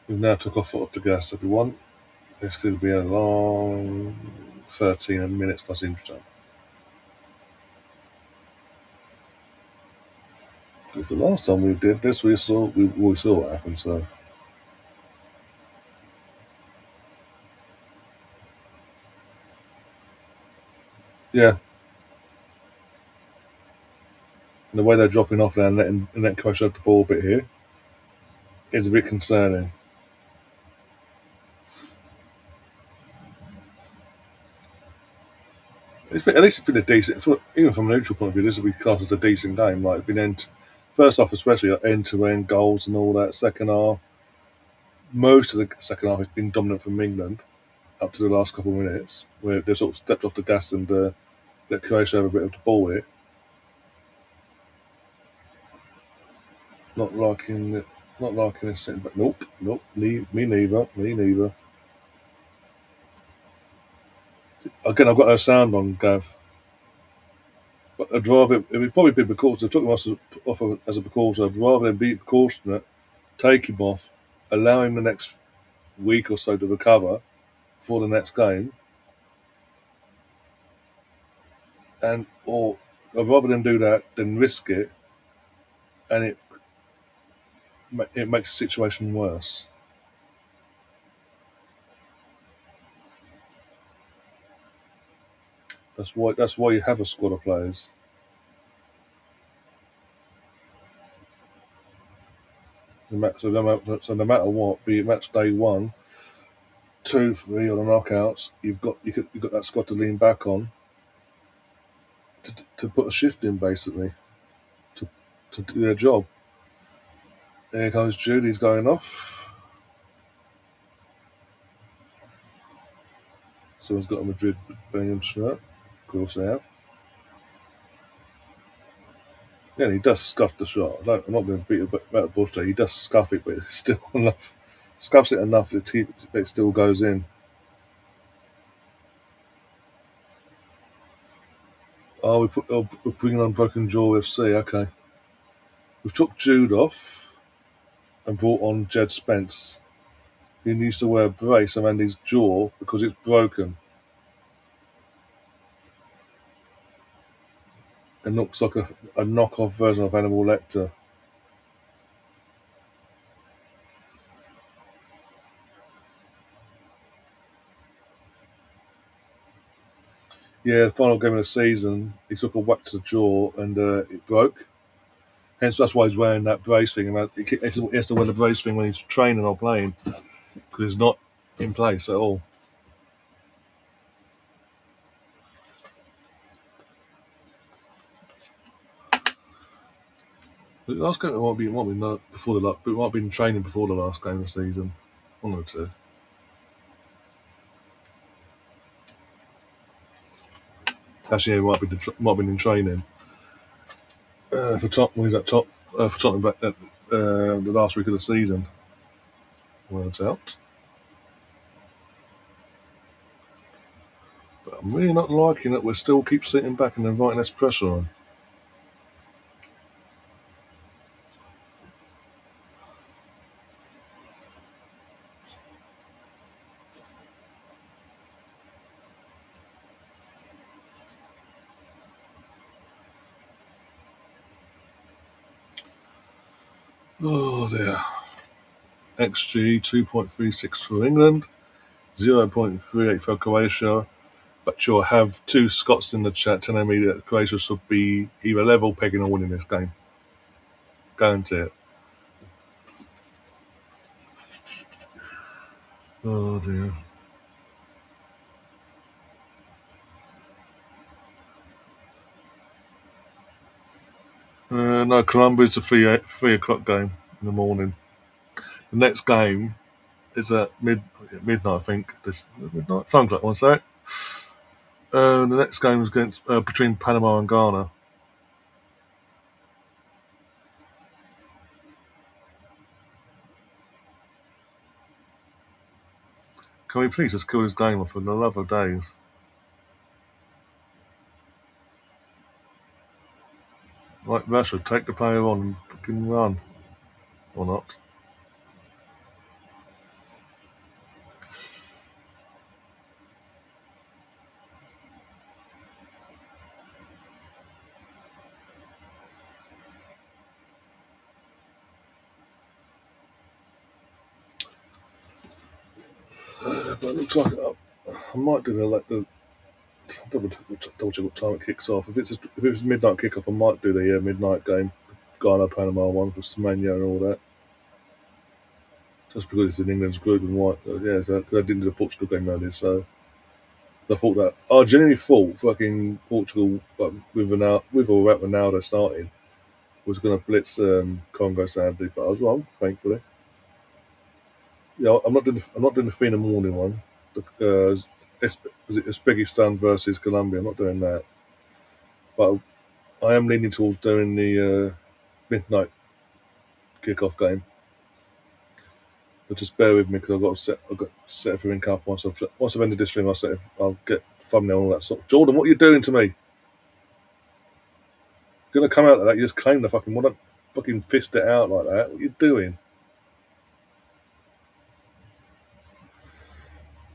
We've now took our foot off the gas, everyone. This could be a long 13 minutes plus injury time. Because the last time we did this, we saw what happened. So yeah, and the way they're dropping off now and letting Croatia have the ball a bit here is a bit concerning. At least it's been a decent, even from a neutral point of view, this will be classed as a decent game. Like it's been first half especially end to end goals and all that. Second half, most of the second half has been dominant from England up to the last couple of minutes, where they've sort of stepped off the gas and let Croatia have a bit of the ball here. Not liking it. Not liking it sitting back. Nope. Me neither. Again, I've got no sound on Gav. But I'd rather it would probably be because they took him off as a precaution. I'd rather than be proportionate, take him off, allow him the next week or so to recover for the next game, or I'd rather than do that than risk it, and it makes the situation worse. That's why you have a squad of players. So no matter what, be it match day 1, 2, 3, or the knockouts, you've got that squad to lean back on to put a shift in basically to do their job. There comes Judy's going off. Someone's got a Madrid Birmingham shirt. Of course they have. Yeah, he does scuff the shot. I'm not going to beat about the bush there. He does scuff it, but it's still enough. Scuffs it enough that it still goes in. Oh, we're bringing on Broken Jaw FC. Okay. We've took Jude off and brought on Jed Spence. He needs to wear a brace around his jaw because it's broken. It looks like a knockoff version of Hannibal Lecter. Yeah, the final game of the season, he took a whack to the jaw and it broke. Hence, that's why he's wearing that brace thing. He has to wear the brace thing when he's training or playing because it's not in place at all. The last game might be not before the last, but it might have been training before the last game of the season. One or two. Actually, yeah, it might have been in training. For top, when he's at top for Tottenham back at the last week of the season. Words out. But I'm really not liking that we still keep sitting back and inviting less pressure on. Oh dear. XG 2.36 for England, 0.38 for Croatia. But you'll have two Scots in the chat telling me that Croatia should be either level pegging or winning this game. Guarantee it. Oh dear. No, Colombia's a 3 o'clock game in the morning. The next game is at midnight, I think. Midnight? Sounds like one sec. The next game is against between Panama and Ghana. Can we please just kill this game off for the love of days? Like Russia, take the player on and fucking run. Or not. But it looks like I might do the double check what time it kicks off. If it's midnight kickoff, I might do the midnight game, Ghana Panama one for Semenya and all that. Just because it's in England's group and white, so I didn't do the Portugal game earlier, so I thought that I genuinely thought fucking Portugal with or without Ronaldo starting was going to blitz Congo sadly, but I was wrong, thankfully. Yeah, I'm not doing the 3 in the morning one. Was it Uzbekistan versus Colombia? I'm not doing that, but I am leaning towards doing the midnight kickoff game. But just bear with me because I've got to set everything up once I've ended this stream. I'll get thumbnail and all that sort. Jordan, what are you doing to me? You're gonna come out like that? You just claim the fucking one, fucking fist it out like that. What are you doing?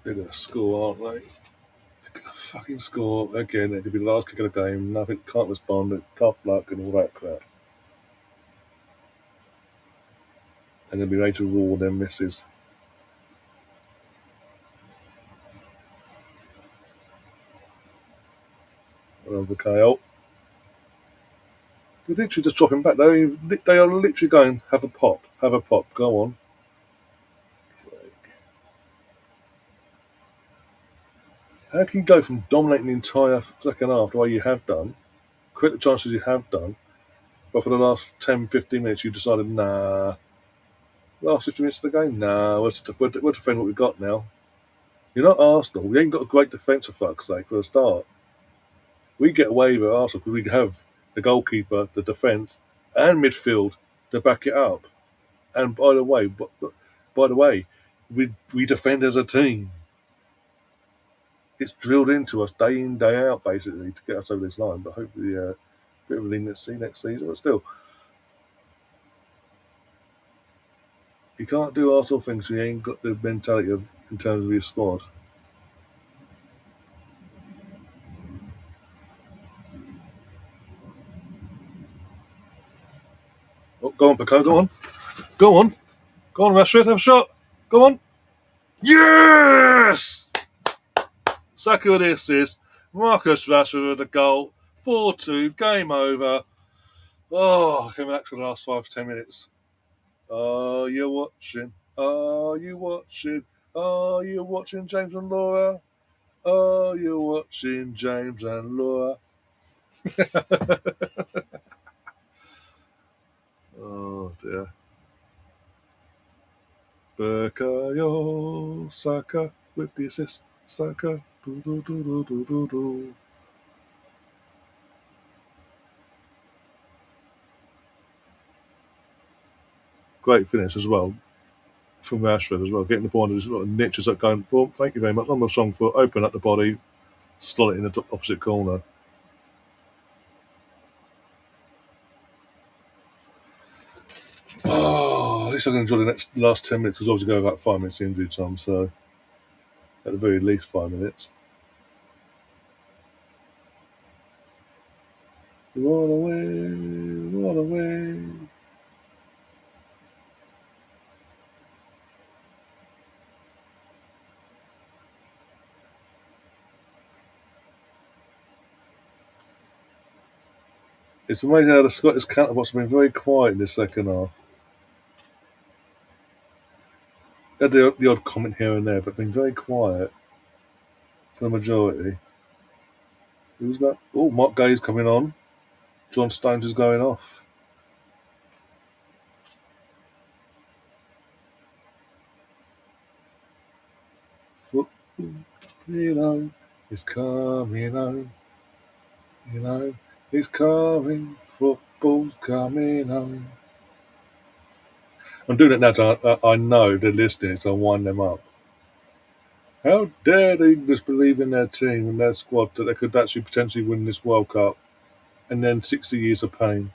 They're gonna score, aren't they? They're gonna fucking score again. It could be the last kick of the game. Nothing, can't respond. Tough luck and all that crap. And they'll be ready to rule them misses. Over KO. They're literally just dropping back. They are literally going, have a pop, go on. How can you go from dominating the entire second half the way you have done, create the chances you have done, but for the last 10, 15 minutes you decided, nah, last 15 minutes of the game, nah, we'll defend what we've got now. You're not Arsenal. We ain't got a great defence for fuck's sake for a start. We get away with Arsenal because we have the goalkeeper, the defence, and midfield to back it up. And by the way, we defend as a team. It's drilled into us day in, day out, basically, to get us over this line. But hopefully, a bit of a leniency next season. But still, you can't do Arsenal things if you ain't got the mentality in terms of your squad. Oh, go on, Pico, go on. Go on, Rashford, have a shot. Go on. Yes! Saka with the assist. Marcus Rashford with the goal. 4-2, game over. Oh, came back for the last 5 to 10 minutes. Are you watching? Are you watching? Are you watching James and Laura? Are you watching James and Laura? Oh dear. Bukayo Saka with the assist. Saka. Do, do, do, do, do, do, do. Great finish as well from Rashford as well. Getting the ball under his little niches up going, boom, thank you very much. On the strong foot, open up the body, slot it in the opposite corner. Oh, at least I can enjoy the last 10 minutes because obviously go about 5 minutes injury time, so at the very least 5 minutes. Run away, run away. It's amazing how the Scottish counterparts have been very quiet in this second half. Had the odd comment here and there, but been very quiet for the majority. Who's got? Oh, Mark Gay's coming on. John Stones is going off. Football, it's coming on. It's coming. Football's coming on. I'm doing it now. I know they're listening, so I wind them up. How dare the English believe in their team and their squad that they could actually potentially win this World Cup, and then 60 years of pain.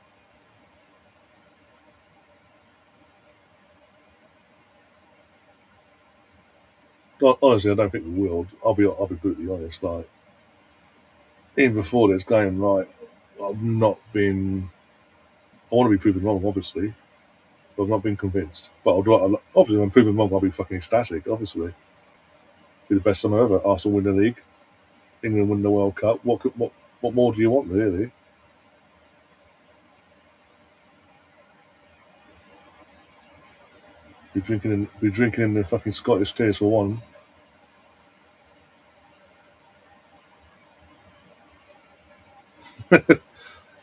Honestly, I don't think we will. I'll be brutally honest. Like even before this game, right, I've not been. I want to be proven wrong, obviously, but I've not been convinced. But obviously, when I'm proven wrong, I'll be fucking ecstatic. Obviously, be the best summer ever. Arsenal win the league, England win the World Cup. What more do you want, really? Be drinking in the fucking Scottish tears for one.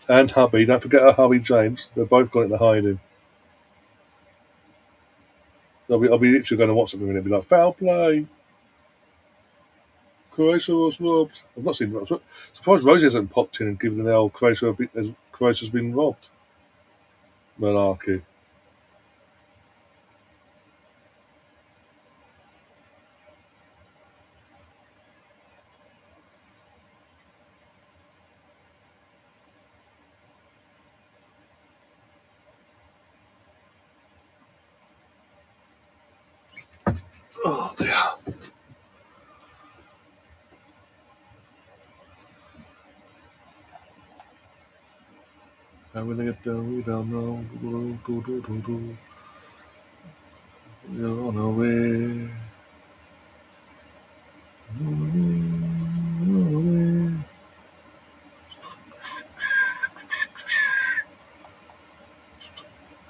And hubby, don't forget our hubby James. They're both gone into hiding. I'll be literally going to watch something and it'll be like foul play. Croatia was robbed. I've not seen. I'm surprised Rosie hasn't popped in and given the old Croatia's been robbed. Malarkey. Oh dear. How will they get down? We don't know. You're on our way.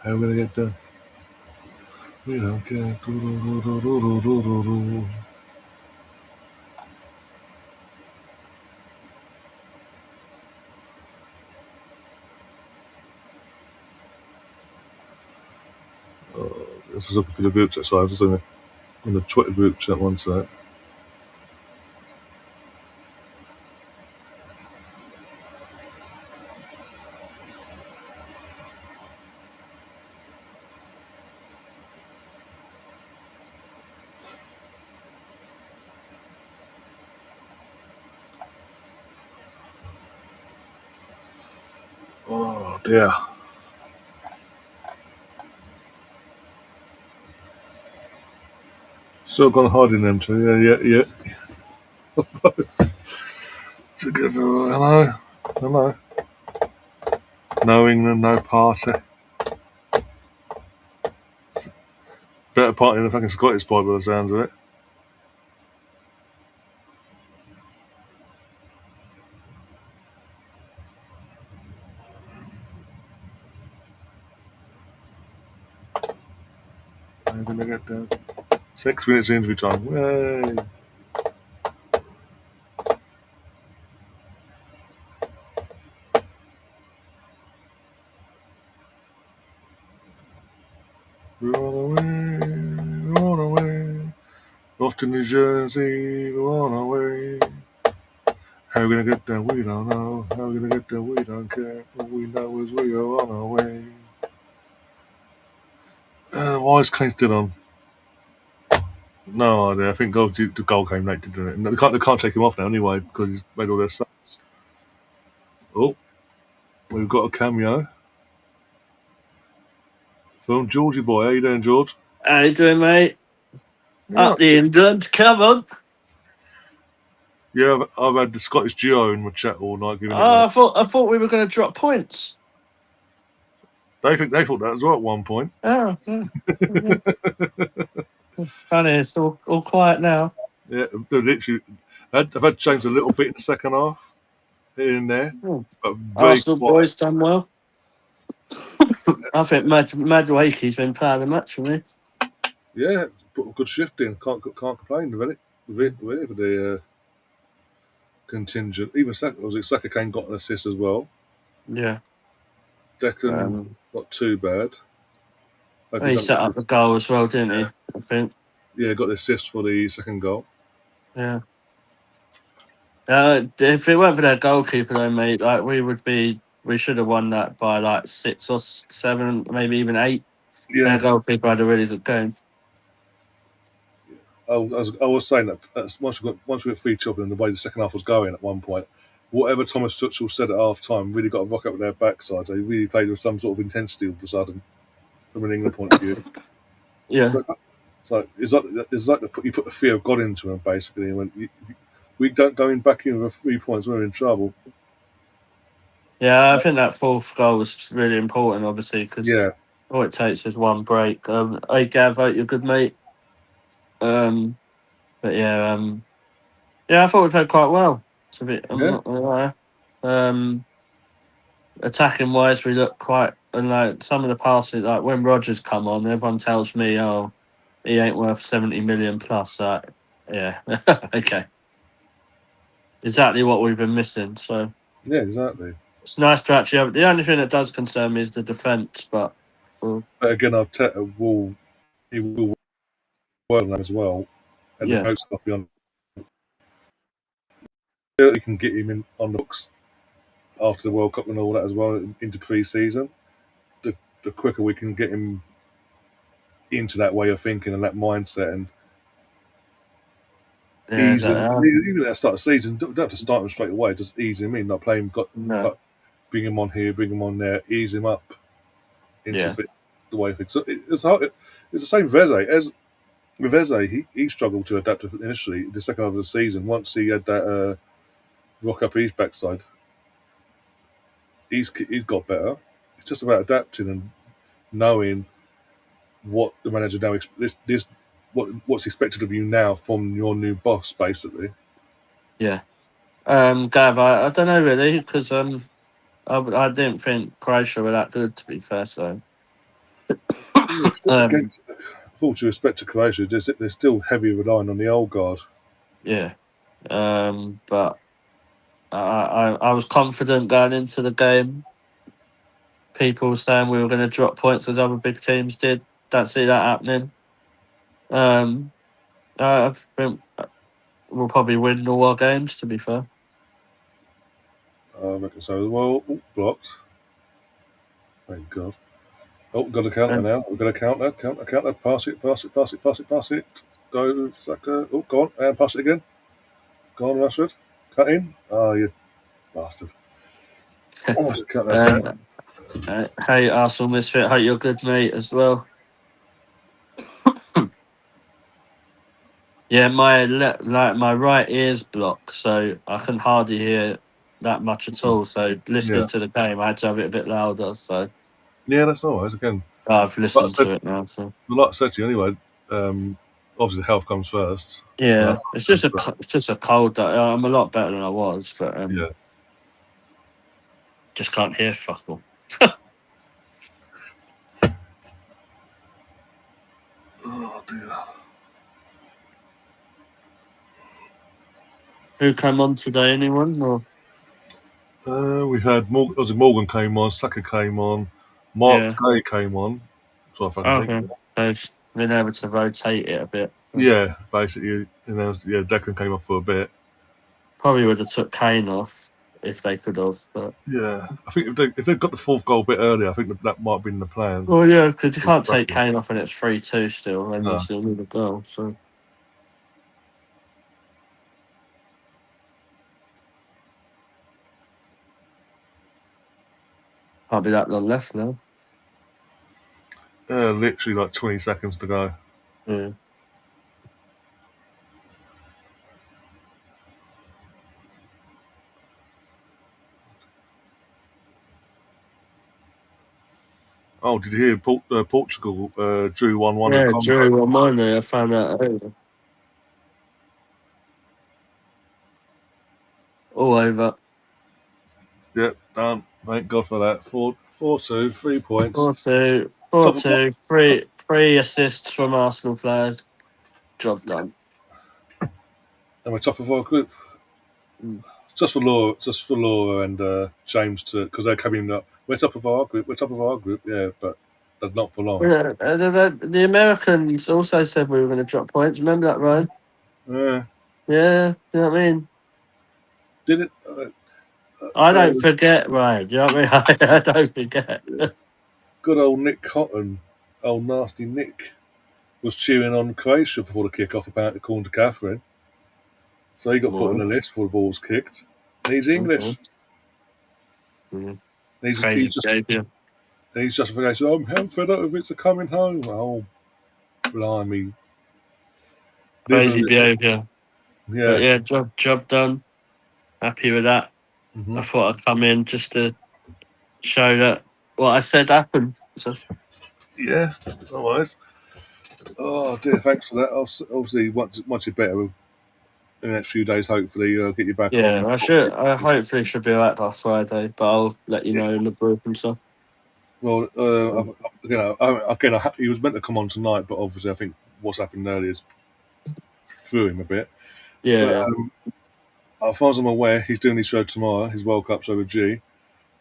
How will they get down? We don't care. I was looking for the group chat, so I was in the Twitter group chat one sec. Oh dear. Still gone hiding them two, yeah. Together, hello. No England, no party. Better party than the fucking Scottish boy by the sounds of it. I'm gonna get down. 6 minutes injury time. Yay. We're on our way, we're on our way. Off to New Jersey, we're on our way. How we gonna get there? We don't know. How we gonna get there? We don't care. All we know is we are on our way. Why is Kane still on? No idea. I think the goal came late, didn't it? No, they can't take him off now anyway because he's made all their subs. Oh, we've got a cameo from Georgie boy. How you doing, George? How you doing, mate? Yeah, Up the England, come on. yeah. I've had the Scottish duo in my chat all night giving it. I thought we were going to drop points. They thought that as well at one point. Oh, yeah. Funny, it's all quiet now. Yeah, they're literally. I've had to change a little bit in the second half, here and there. But very Arsenal quiet. boys done well. I think Madueke's been player of the match for me. Yeah, put a good shift in. Can't complain with it for the contingent. Even Saka Kane got an assist as well. Yeah. Declan not too bad. He set up the goal as well, didn't he? I think. Yeah, got the assist for the second goal. Yeah. If it weren't for their goalkeeper, though, mate, like we should have won that by like 6 or 7, maybe even 8. Yeah, their goalkeeper had a really good game. I was saying that once we got 3-2 and the way the second half was going at one point, whatever Thomas Tuchel said at half time really got a rock up with their backside. They really played with some sort of intensity all of a sudden, from an England point of view. Yeah. So it's like you put the fear of God into them basically. And when we don't go back in with 3 points, we're in trouble. Yeah, I think that fourth goal was really important, obviously, because all it takes is one break. Hey, Gav, you're good, mate. But yeah, I thought we played quite well. It's a bit, attacking wise, we look quite, and like some of the passes, like when Rodgers come on, everyone tells me, oh, he ain't worth 70 million plus. Yeah, okay, exactly what we've been missing. So yeah, exactly. it's nice to actually have. The only thing that does concern me is the defence, but again, Arteta will work on that as well, and the coach stuff beyond. We can get him in on the books after the World Cup and all that as well into pre-season. The quicker we can get him into that way of thinking and that mindset, and ease him, even at the start of the season, don't have to start him straight away. Just ease him in, not play him. Bring him on here, bring him on there, ease him up into the way of things. So it's hard. It's the same with Eze. He struggled to adapt initially the second half of the season. Once he had that rock up his backside, he's got better. It's just about adapting and knowing what the manager now what's expected of you now from your new boss, basically. Yeah. Gav, I don't know really, because I didn't think Croatia were that good, to be fair. So, full due respect to Croatia, they're still heavy relying on the old guard. Yeah, but I was confident going into the game. People were saying we were going to drop points as other big teams did. Don't see that happening. I think we'll probably win all our games, to be fair. I reckon so as well. Blocked. Thank God. Oh, got a counter now. We've got a counter. Pass it. Go, Saka. Oh, go on. And pass it again. Go on, Rashford. Cut in. Oh, you bastard. Almost cut that out. Hey, Arsenal Misfit. Hope you're good, mate, as well. Yeah, my right ear's blocked, so I can hardly hear that much at all. So listening to the game, I had to have it a bit louder. So yeah, that's all right. Again, I've listened to it now. So like I said to you anyway, obviously the health comes first. Yeah, it's just a cold. I'm a lot better than I was, but just can't hear fuck all. Oh dear. Who came on today? Anyone? Or? We had Morgan came on, Saka came on, Mark Gay came on. That's what I fucking think. They've been able to rotate it a bit. Yeah, basically, Declan came off for a bit. Probably would have took Kane off if they could have, but Yeah, I think if they'd got the fourth goal a bit earlier, I think that might have been the plan. well, yeah, because you can't take Kane off and it's 3-2 still, and No. you still need a goal. So can't be that long left now. Literally like 20 seconds to go. Yeah. Oh, did you hear Portugal drew 1-1 Yeah, at Congo? Drew on mine. I found out over. All over. Yep, done. Thank God for that. 4-2, 3 points. 4-2, Top of 4-2, three assists from Arsenal players. Job done. And we're top of our group. Mm. Just for Laura and James because they're coming up. We're top of our group. Yeah, but not for long. Yeah, the Americans also said we were going to drop points. Remember that, Ryan? Yeah. Yeah, you know what I mean? Did it? I don't forget, Ryan. You know what I mean? I don't forget. Good old Nick Cotton, old nasty Nick, was cheering on Croatia before the kick-off, apparently according to Catherine. So he got put on the list before the ball was kicked. And he's English. Mm. He's justification. I'm fed up of it's a coming home. Oh, blimey. Crazy behaviour. Yeah. But yeah, job done. Happy with that. Mm-hmm. I thought I'd come in just to show that what I said happened. So. Yeah, otherwise. Oh dear, thanks for that. Obviously, once you're better in the next few days, hopefully get you back on. Yeah, I hopefully should be alright by Friday, but I'll let you know in the group and stuff. Well, he was meant to come on tonight, but obviously I think what's happened earlier has threw him a bit. Yeah. But, as far as I'm aware, he's doing his show tomorrow, his World Cup show with G.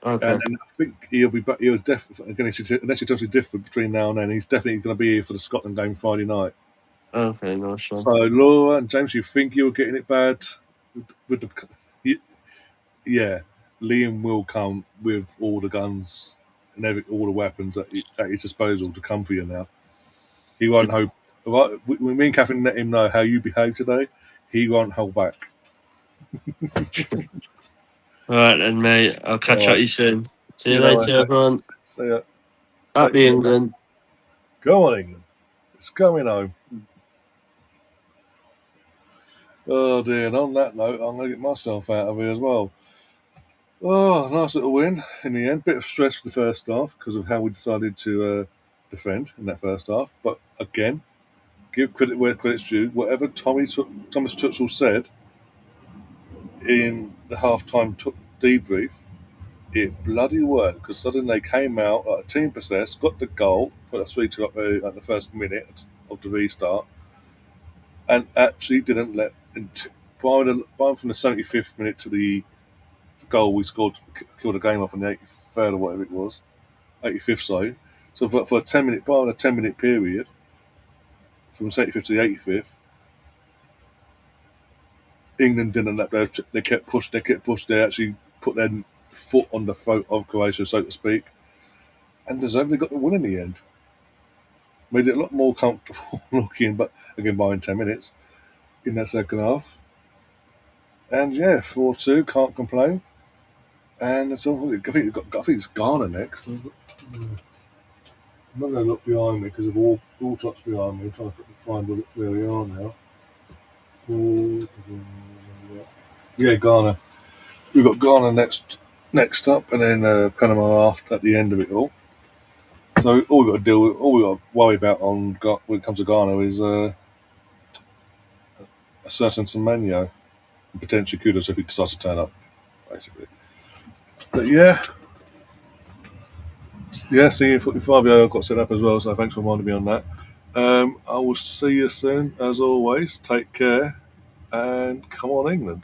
Okay. And I think he'll be back. He'll definitely, again, unless he tells you different between now and then, he's definitely going to be here for the Scotland game Friday night. Okay, nice one. So, Laura and James, you think you were getting it bad with the? Yeah, Liam will come with all the guns and all the weapons at his disposal to come for you now. He won't hold. When me and Catherine let him know how you behaved today, he won't hold back. All right then, mate. I'll catch up with you soon. See you later, everyone. See ya. Happy England. Go on, England. It's coming home. Oh dear, and on that note, I'm going to get myself out of here as well. Oh, nice little win in the end. Bit of stress for the first half because of how we decided to defend in that first half. But again, give credit where credit's due. Whatever Thomas Tuchel said in the half-time debrief, it bloody worked because suddenly they came out like a team possessed, got the goal, put a 3-2 up there at the first minute of the restart, and actually didn't let. Barring from the 75th minute to the goal we scored to kill the game off in the 83rd or whatever it was, 85th, sorry. So for a 10-minute period, from the 75th to the 85th, England didn't let go. They kept pushed. They actually put their foot on the throat of Croatia, so to speak, and deservedly got the win in the end. Made it a lot more comfortable looking, but again, by 10 minutes in that second half. And yeah, 4-2, can't complain. And it's all, I think it's Ghana next. I'm not going to look behind me because of all shots behind me. I'm trying to find where we are now. Yeah, Ghana. We've got Ghana next up, and then Panama after at the end of it all. So all we got to worry about when it comes to Ghana is a certain Semenyo, and potentially Kudos if he decides to turn up, basically. But yeah, CE45 got set up as well, so thanks for reminding me on that. I will see you soon, as always. Take care, and come on, England.